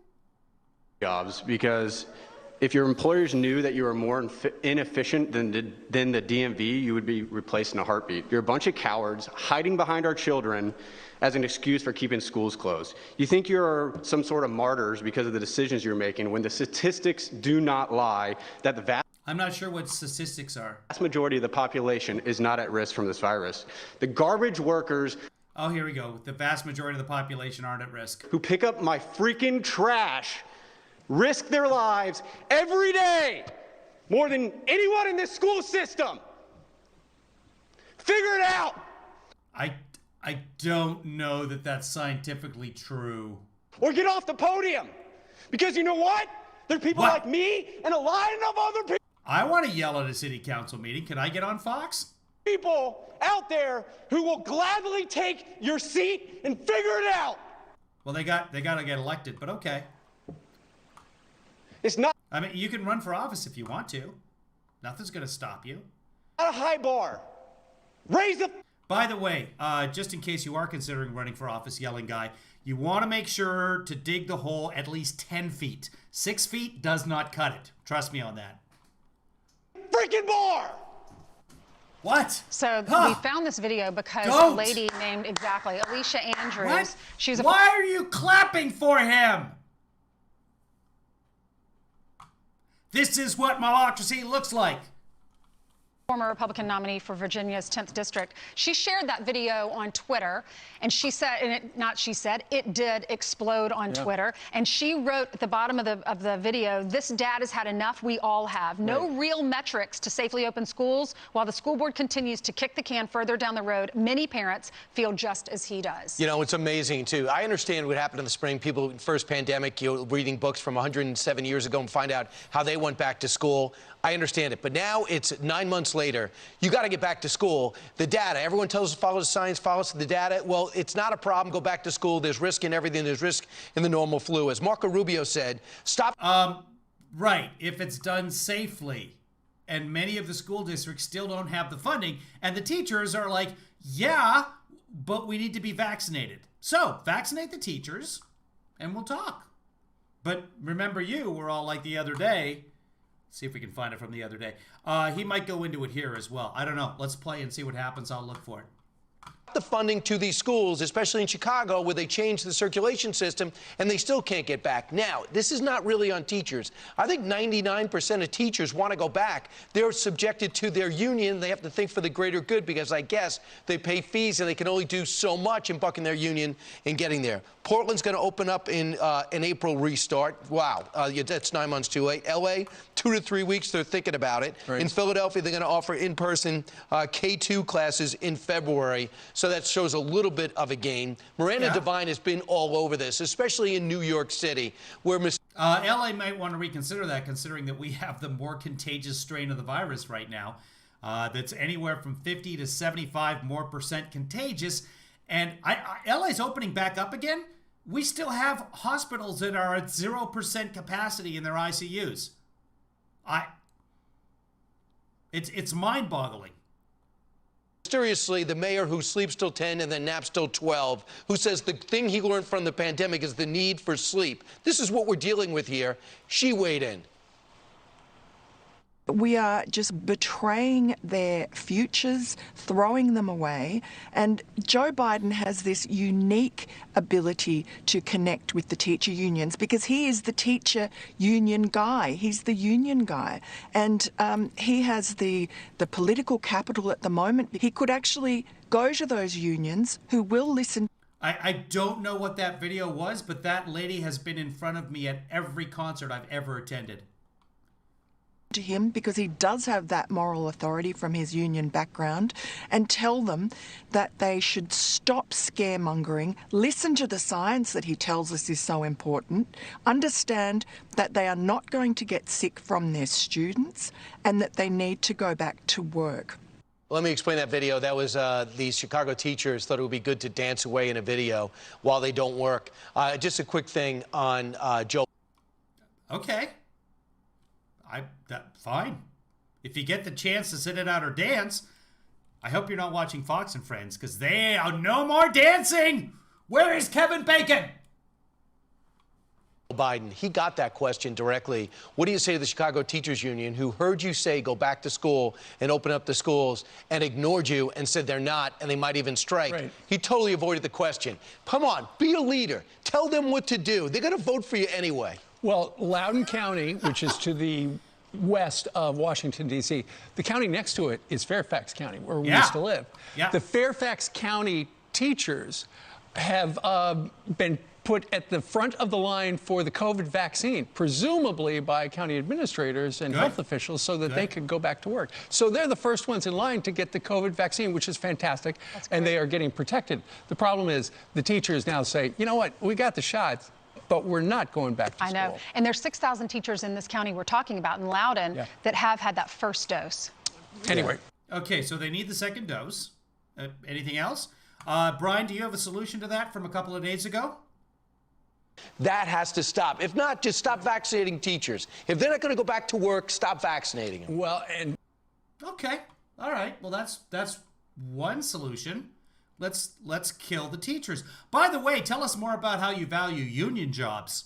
jobs, because if your employers knew that you were more inefficient than the DMV, you would be replaced in a heartbeat. You're a bunch of cowards hiding behind our children as an excuse for keeping schools closed. You think you're some sort of martyrs because of the decisions you're making, when the statistics do not lie that the vast I'm not sure what statistics are. majority of the population is not at risk from this virus. The garbage workers. Oh, here we go. The vast majority of the population aren't at risk. Who pick up my freaking trash risk their lives every day more than anyone in this school system. Figure it out. I don't know that that's scientifically true. Or get off the podium. Because you know what? There are people like me and a line of other people. I want to yell at a city council meeting. Can I get on Fox? People out there who will gladly take your seat and figure it out. Well, they got to get elected, but okay. It's not. I mean, you can run for office if you want to. Nothing's going to stop you. Not a high bar. Raise the. By the way, just in case you are considering running for office, yelling guy, you want to make sure to dig the hole at least 10 feet. 6 feet does not cut it. Trust me on that. Freaking bar! What? So we found this video because a lady named, exactly, Alicia Andrews. What? She's a Why are you clapping for him? This is what malocracy looks like. Former Republican nominee for Virginia's 10th district. She shared that video on Twitter, and she said, it did explode on Twitter. And she wrote at the bottom of the video, "This dad has had enough. We all have. No real metrics to safely open schools. While the school board continues to kick the can further down the road, many parents feel just as he does." You know, it's amazing, too. I understand what happened in the spring. People, first pandemic, reading books from 107 years ago and find out how they went back to school. I understand it. But now it's 9 months later. You got to get back to school. The data, everyone tells us follow the science, follow the data. Well, it's not a problem. Go back to school. There's risk in everything. There's risk in the normal flu. As Marco Rubio said, stop. Right. If it's done safely. And many of the school districts still don't have the funding. And the teachers are like, yeah, but we need to be vaccinated. So vaccinate the teachers and we'll talk. But remember, you were all like the other day. See if we can find it from the other day. He might go into it here as well. I don't know. Let's play and see what happens. I'll look for it. The funding to these schools, especially in Chicago, where they changed the circulation system and they still can't get back. Now, this is not really on teachers. I think 99% of teachers want to go back. They're subjected to their union. They have to think for the greater good because I guess they pay fees and they can only do so much in bucking their union and getting there. Portland's going to open up in an April restart. Wow, that's 9 months too late. LA, 2 to 3 weeks, they're thinking about it. Right. In Philadelphia, they're going to offer in-person K2 classes in February. So that shows a little bit of a gain. Miranda Devine has been all over this, especially in New York City, where LA might want to reconsider that, considering that we have the more contagious strain of the virus right now. That's anywhere from 50 to 75% more contagious. And LA's opening back up again. We still have hospitals that are at 0% capacity in their ICUs. It's mind-boggling. Mysteriously, the mayor who sleeps till 10 and then naps till 12, who says the thing he learned from the pandemic is the need for sleep. This is what we're dealing with here. She weighed in. We are just betraying their futures, throwing them away. And Joe Biden has this unique ability to connect with the teacher unions because he is the teacher union guy. He's the union guy. And he has the political capital at the moment. He could actually go to those unions who will listen. I don't know what that video was, but that lady has been in front of me at every concert I've ever attended. To him because he does have that moral authority from his union background, and tell them that they should stop scaremongering, listen to the science that he tells us is so important, understand that they are not going to get sick from their students and that they need to go back to work. Let me explain that video. That was these Chicago teachers thought it would be good to dance away in a video while they don't work. Just a quick thing on Joe. Okay. Fine. If you get the chance to sit it out or dance, I hope you're not watching Fox and Friends, because they are no more dancing. Where is Kevin Bacon? Biden, he got that question directly. What do you say to the Chicago Teachers Union, who heard you say go back to school and open up the schools and ignored you and said they're not and they might even strike? Right. He totally avoided the question. Come on, be a leader. Tell them what to do. They're going to vote for you anyway. Well, Loudoun County, which is to the west of Washington, D.C., the county next to it is Fairfax County, where we used to live. Yeah. The Fairfax County teachers have been put at the front of the line for the COVID vaccine, presumably by county administrators and health officials, so that they could go back to work. So they're the first ones in line to get the COVID vaccine, which is fantastic, and they are getting protected. The problem is the teachers now say, you know what, we got the shots, but we're not going back to school. I know. And there's 6,000 teachers in this county we're talking about in Loudoun that have had that first dose. Anyway. Okay, so they need the second dose. Anything else? Brian, do you have a solution to that from a couple of days ago? That has to stop. If not, just stop vaccinating teachers. If they're not going to go back to work, stop vaccinating them. Well, and... Okay. All right. Well, that's one solution. Let's kill the teachers. By the way, tell us more about how you value union jobs.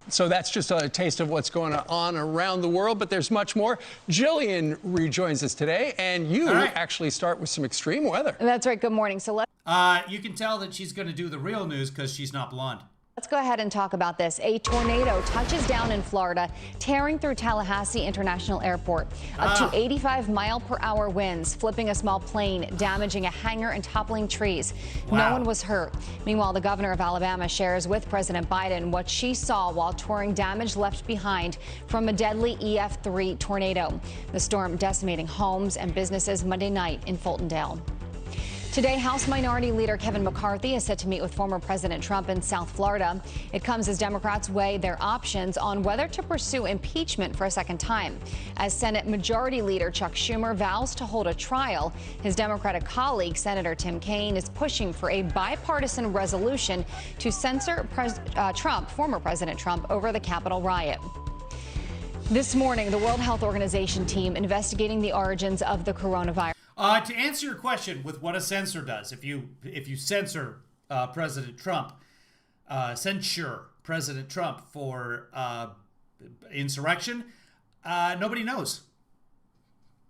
So that's just a taste of what's going on around the world, but there's much more. Jillian rejoins us today, and you actually start with some extreme weather. That's right. Good morning. So you can tell that she's going to do the real news because she's not blonde. let's go ahead and talk about this. A tornado touches down in Florida, tearing through Tallahassee International Airport. Up to 85-mile-per-hour winds, flipping a small plane, damaging a hangar, and toppling trees. No one was hurt. Meanwhile, the governor of Alabama shares with President Biden what she saw while touring damage left behind from a deadly EF3 tornado. The storm decimating homes and businesses Monday night in Fultondale. Today, House Minority Leader Kevin McCarthy is set to meet with former President Trump in South Florida. It comes as Democrats weigh their options on whether to pursue impeachment for a second time. As Senate Majority Leader Chuck Schumer vows to hold a trial, his Democratic colleague, Senator Tim Kaine, is pushing for a bipartisan resolution to censor former President Trump over the Capitol riot. This morning, the World Health Organization team investigating the origins of the coronavirus. To answer your question with what a censor does, if you censor President Trump, censure President Trump for insurrection, nobody knows.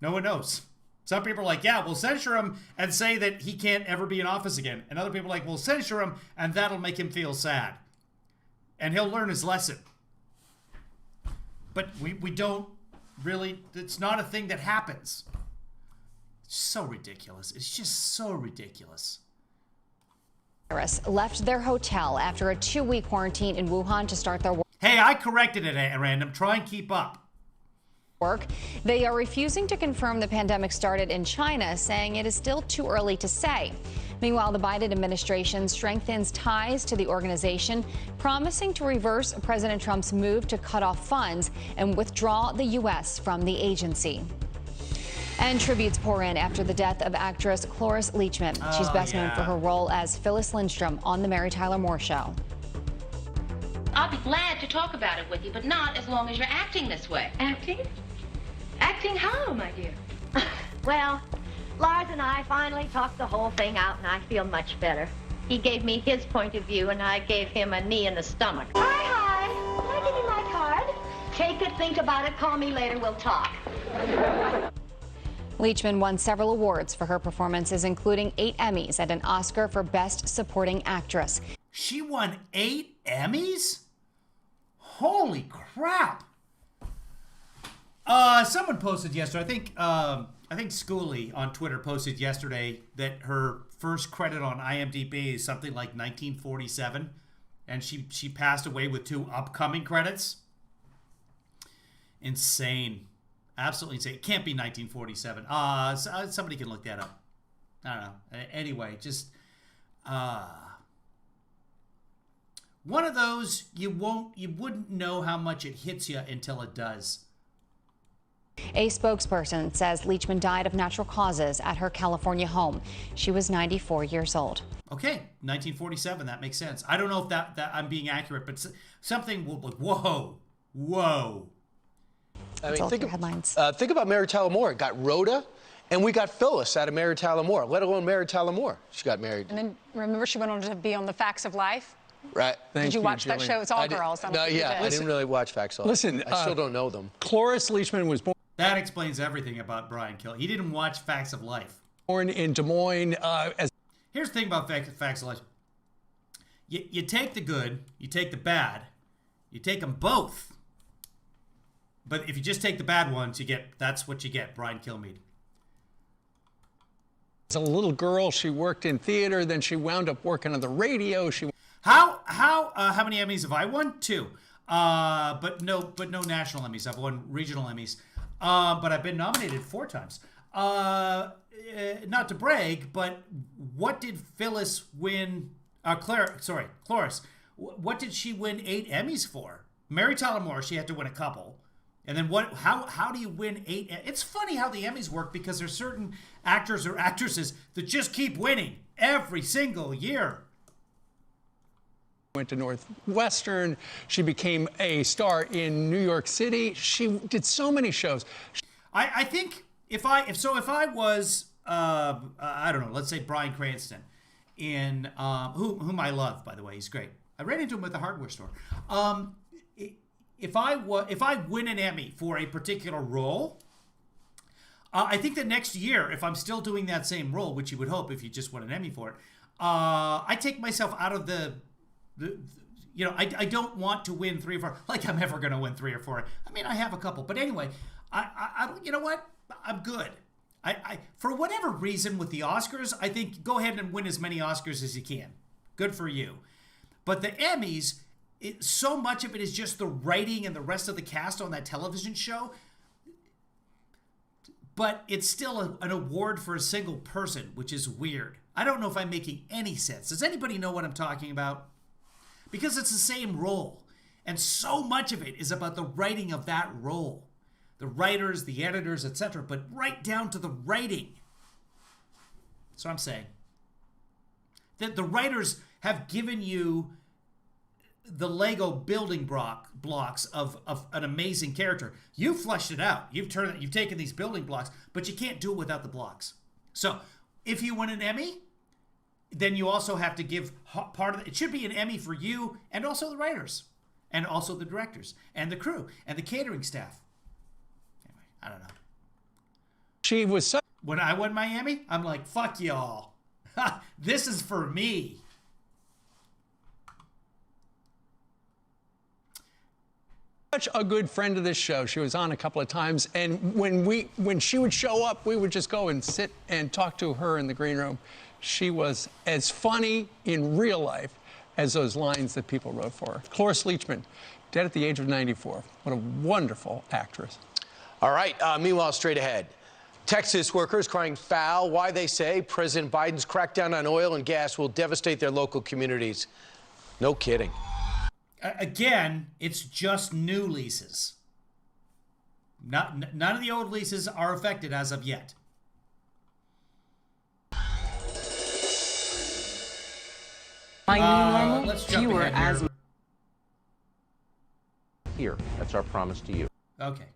No one knows. Some people are like, yeah, we'll censure him and say that he can't ever be in office again. And other people are like, we'll censure him and that'll make him feel sad. And he'll learn his lesson. But we don't really, it's not a thing that happens. So ridiculous. It's just so ridiculous. Left their hotel after a 2-week quarantine in Wuhan to start their work. Hey, I corrected it at random. Try and keep up. They are refusing to confirm the pandemic started in China, saying it is still too early to say. Meanwhile, the Biden administration strengthens ties to the organization, promising to reverse President Trump's move to cut off funds and withdraw the U.S. from the agency. And tributes pour in after the death of actress Cloris Leachman. She's best known for her role as Phyllis Lindstrom on The Mary Tyler Moore Show. I'll be glad to talk about it with you, but not as long as you're acting this way. Acting? Acting how, my dear? Well, Lars and I finally talked the whole thing out, and I feel much better. He gave me his point of view, and I gave him a knee in the stomach. Hi. Can I give you my card? Take it, think about it, call me later, we'll talk. Leachman won several awards for her performances, including 8 Emmys and an Oscar for Best Supporting Actress. She won 8 Emmys? Holy crap! Someone posted yesterday, I think Schooley on Twitter posted yesterday that her first credit on IMDb is something like 1947, and she passed away with 2 upcoming credits. Insane. Absolutely insane. It can't be 1947. Somebody can look that up. I don't know. Anyway, just one of those you wouldn't know how much it hits you until it does. A spokesperson says Leachman died of natural causes at her California home. She was 94 years old. Okay, 1947. That makes sense. I don't know if that I'm being accurate, but something will like whoa. I mean, think about Mary Tyler Moore. Got Rhoda, and we got Phyllis out of Mary Tyler Moore, let alone Mary Tyler Moore. She got married. And then remember she went on to be on The Facts of Life? Right. Did you watch that show? It's all girls. I didn't really watch Facts of Life. Listen, I still don't know them. Cloris Leachman was That explains everything about Brian Kill. He didn't watch Facts of Life. Born in Des Moines. Here's the thing about Facts of Life. You take the good, you take the bad, you take them both. But if you just take the bad ones, that's what you get, Brian Kilmeade. As a little girl, she worked in theater, then she wound up working on the radio. How many Emmys have I won? 2. But no national Emmys. I've won regional Emmys. But I've been nominated 4 times. Not to brag, but what did Phyllis win? Cloris. What did she win 8 Emmys for? Mary Tyler Moore, she had to win a couple. And then how do you win 8? It's funny how the Emmys work because there's certain actors or actresses that just keep winning every single year. Went to Northwestern. She became a star in New York City. She did so many shows. I think if I was I don't know, let's say Bryan Cranston in whom I love, by the way, he's great. I ran into him at the hardware store. If I win an Emmy for a particular role, I think that next year, if I'm still doing that same role, which you would hope if you just won an Emmy for it, I take myself out of I don't want to win 3 or 4. Like I'm ever going to win 3 or 4. I mean, I have a couple, but anyway, I you know what? I'm good. I for whatever reason with the Oscars, I think go ahead and win as many Oscars as you can. Good for you. But the Emmys. So much of it is just the writing and the rest of the cast on that television show. But it's still an award for a single person, which is weird. I don't know if I'm making any sense. Does anybody know what I'm talking about? Because it's the same role. And so much of it is about the writing of that role. The writers, the editors, etc. But right down to the writing. That's what I'm saying. That the writers have given you the Lego building blocks of an amazing character. You've fleshed it out. You've taken these building blocks, but you can't do it without the blocks. So if you win an Emmy, then you also have to give part of it. It should be an Emmy for you and also the writers and also the directors and the crew and the catering staff. Anyway, I don't know. She was when I won my Emmy, I'm like, fuck y'all. This is for me. Such a good friend of this show. She was on a couple of times, and when she would show up, we would just go and sit and talk to her in the green room. She was as funny in real life as those lines that people wrote for her. Cloris Leachman, dead at the age of 94. What a wonderful actress. All right, meanwhile, straight ahead. Texas workers crying foul. Why, they say President Biden's crackdown on oil and gas will devastate their local communities. No kidding. Again, it's just new leases. None of the old leases are affected as of yet. My new normal, let's jump fewer ahead as here. That's our promise to you. Okay.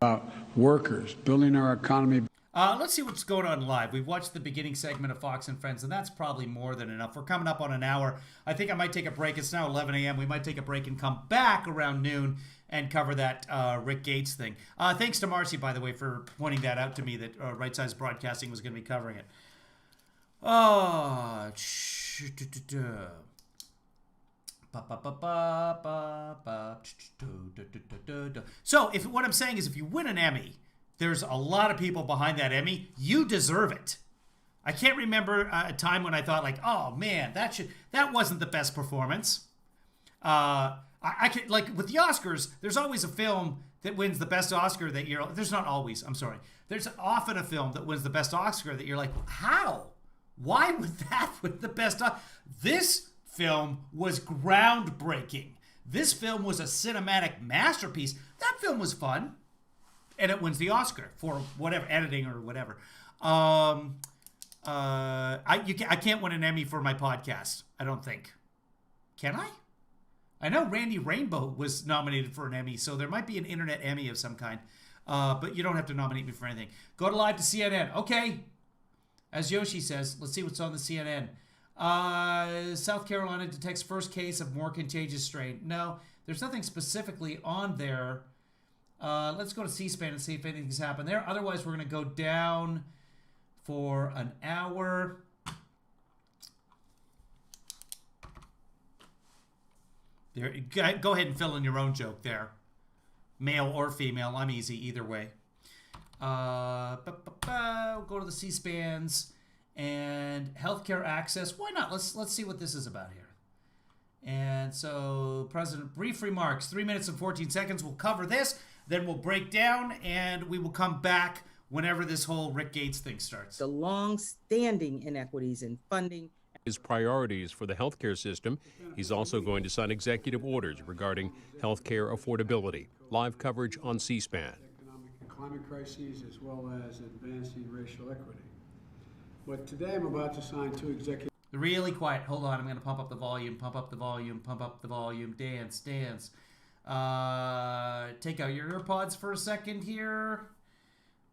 About workers, building our economy. Let's see what's going on live. We've watched the beginning segment of Fox and Friends, and that's probably more than enough. We're coming up on an hour. I think I might take a break. It's now 11 a.m. We might take a break and come back around noon and cover that Rick Gates thing. Thanks to Marcy, by the way, for pointing that out to me, that Right Size Broadcasting was going to be covering it. So, what I'm saying is, if you win an Emmy, there's a lot of people behind that Emmy. You deserve it. I can't remember a time when I thought, like, oh man, that wasn't the best performance. I can, like, with the Oscars, there's always a film that wins the best Oscar that you're. There's not always. I'm sorry. There's often a film that wins the best Oscar that you're like, how? Why would that win the best Oscar? This film was groundbreaking. This film was a cinematic masterpiece. That film was fun. And it wins the Oscar for whatever, editing or whatever. I can't win an Emmy for my podcast, I don't think. Can I? I know Randy Rainbow was nominated for an Emmy, so there might be an internet Emmy of some kind. But you don't have to nominate me for anything. Go to live to CNN. Okay. As Yoshi says, let's see what's on the CNN. South Carolina detects first case of more contagious strain. No, there's nothing specifically on there. Let's go to C-SPAN and see if anything's happened there. Otherwise, we're going to go down for an hour. There, go ahead and fill in your own joke there. Male or female, I'm easy either way. We'll go to the C-SPANs and healthcare access. Why not? Let's see what this is about here. And so, President, brief remarks, 3 minutes and 14 seconds. We'll cover this. Then we'll break down, and we will come back whenever this whole Rick Gates thing starts. The long-standing inequities in funding. His priorities for the healthcare system. He's also going to sign executive orders regarding healthcare affordability. Live coverage on C-SPAN. Economic and climate crises, as well as advancing racial equity. But today I'm about to sign two executive. Really quiet. Hold on. I'm going to pump up the volume, pump up the volume, pump up the volume. Dance. Take out your earpods for a second here.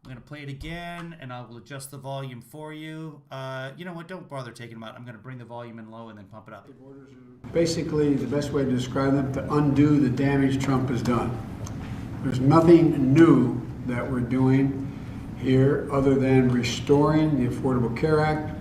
I'm going to play it again, and I will adjust the volume for you. You know what? Don't bother taking them out. I'm going to bring the volume in low and then pump it up. Basically, the best way to describe them, to undo the damage Trump has done. There's nothing new that we're doing here other than restoring the Affordable Care Act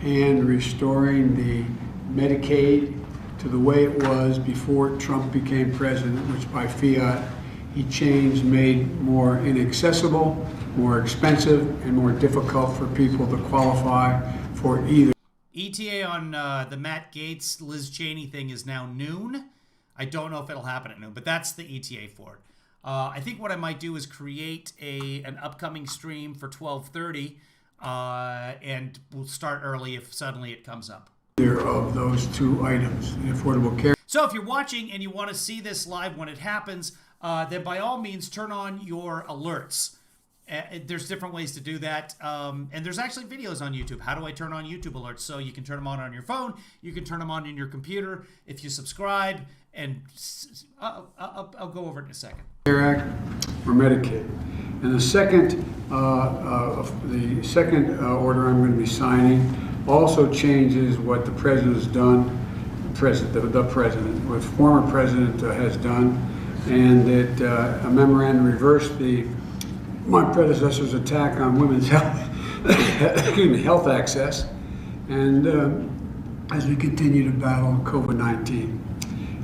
and restoring the Medicaid to the way it was before Trump became president, which by fiat he changed, made more inaccessible, more expensive, and more difficult for people to qualify for either. ETA on the Matt Gaetz, Liz Cheney thing is now noon. I don't know if it'll happen at noon, but that's the ETA for it. I think what I might do is create an upcoming stream for 12:30, and we'll start early if suddenly it comes up. Of those two items, the Affordable Care. So if you're watching and you want to see this live when it happens, then by all means turn on your alerts. There's different ways to do that, and there's actually videos on YouTube. How do I turn on YouTube alerts? So you can turn them on your phone, you can turn them on in your computer if you subscribe, and I'll go over it in a second. Care Act or Medicaid. And the second order I'm going to be signing also changes what the president has done, what former president has done, and that a memorandum reversed my predecessor's attack on women's health access, and as we continue to battle COVID-19,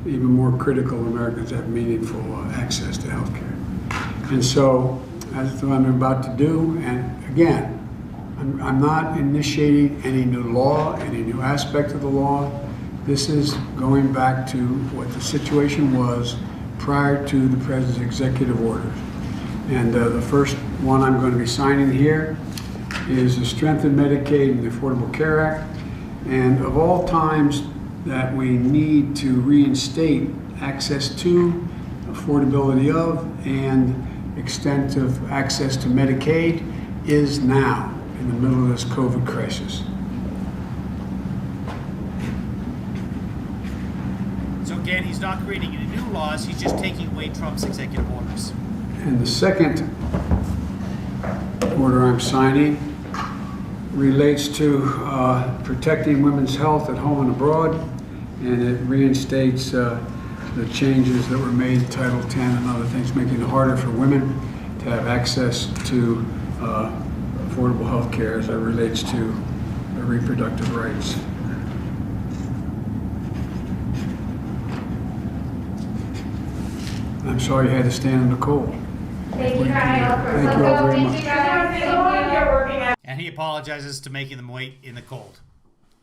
even more critical Americans have meaningful access to health care. And so that's what I'm about to do, and again, I'm not initiating any new law, any new aspect of the law. This is going back to what the situation was prior to the president's executive orders. And the first one I'm going to be signing here is the Strengthened Medicaid and the Affordable Care Act. And of all times that we need to reinstate access to, affordability of, and extent of access to Medicaid is now, in the middle of this COVID crisis. So again, he's not creating any new laws, he's just taking away Trump's executive orders. And the second order I'm signing relates to protecting women's health at home and abroad, and it reinstates the changes that were made in Title X and other things, making it harder for women to have access to affordable health care as it relates to reproductive rights. I'm sorry you had to stand in the cold. Thank you, Thank you all very much. And he apologizes to making them wait in the cold.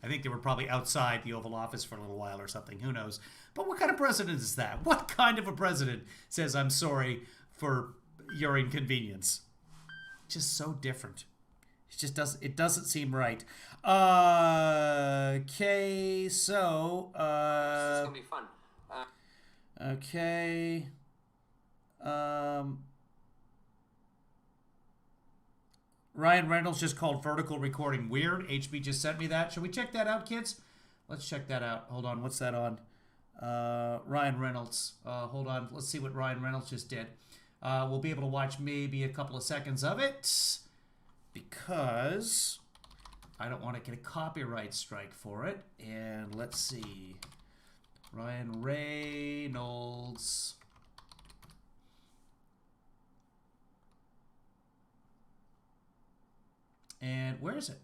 I think they were probably outside the Oval Office for a little while or something. Who knows? But what kind of president is that? What kind of a president says, I'm sorry for your inconvenience? Just so different. It doesn't seem right. Okay, so this is gonna be fun. Okay. Ryan Reynolds just called vertical recording weird. HB just sent me that. Should we check that out, kids? Let's check that out. Hold on. What's that on? Ryan Reynolds. Hold on. Let's see what Ryan Reynolds just did. We'll be able to watch maybe a couple of seconds of it because I don't want to get a copyright strike for it. And let's see. Ryan Reynolds. And where is it?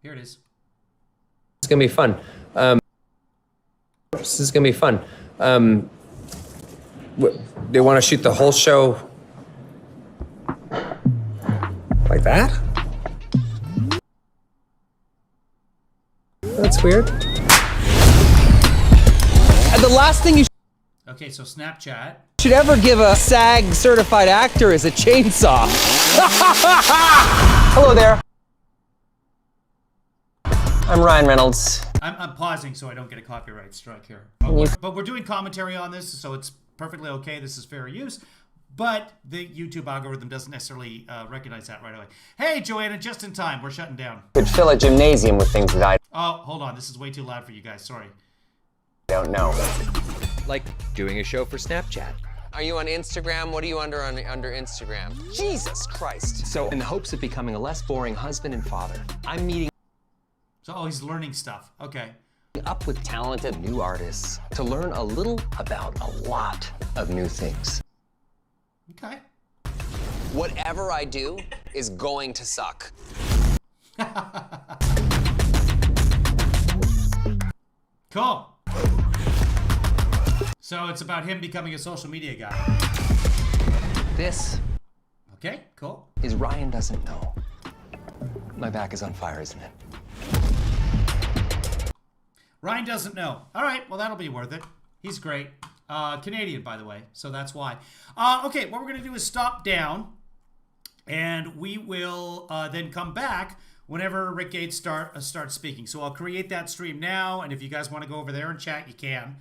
Here it is. It's gonna be fun. This is gonna be fun. They want to shoot the whole show like that? That's weird. And the last thing you Okay, so Snapchat. should ever give a SAG certified actor is a chainsaw. Hello there. I'm Ryan Reynolds. I'm pausing so I don't get a copyright strike here. But we're doing commentary on this, so it's perfectly okay. This is fair use. But the YouTube algorithm doesn't necessarily recognize that right away. Hey, Joanna, just in time. We're shutting down. Could fill a gymnasium with things that I Oh, hold on. This is way too loud for you guys. Sorry. don't know. Like doing a show for Snapchat. Are you on Instagram? What are you under Instagram? Jesus Christ. So in the hopes of becoming a less boring husband and father, I'm meeting So, he's learning stuff. Okay. up with talented new artists to learn a little about a lot of new things. Okay. Whatever I do is going to suck. Cool. So it's about him becoming a social media guy. This Okay, cool. is Ryan Doesn't Know. My back is on fire, isn't it? Ryan doesn't know. All right, well, that'll be worth it. He's great. Canadian, by the way, so that's why. Okay, what we're going to do is stop down, and we will then come back whenever Rick Gates starts speaking. So I'll create that stream now, and if you guys want to go over there and chat, you can.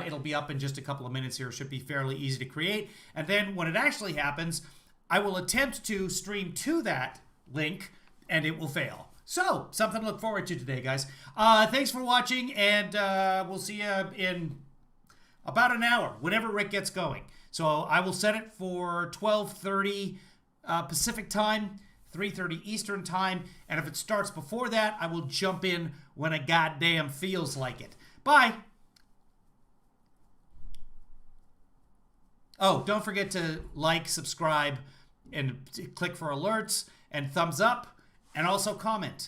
It'll be up in just a couple of minutes here. It should be fairly easy to create. And then when it actually happens, I will attempt to stream to that link, and it will fail. So, something to look forward to today, guys. Thanks for watching, and we'll see you in about an hour, whenever Rick gets going. So I will set it for 12:30 Pacific time, 3:30 Eastern time, and if it starts before that, I will jump in when it goddamn feels like it. Bye! Oh, don't forget to like, subscribe, and click for alerts, and thumbs up, and also comment.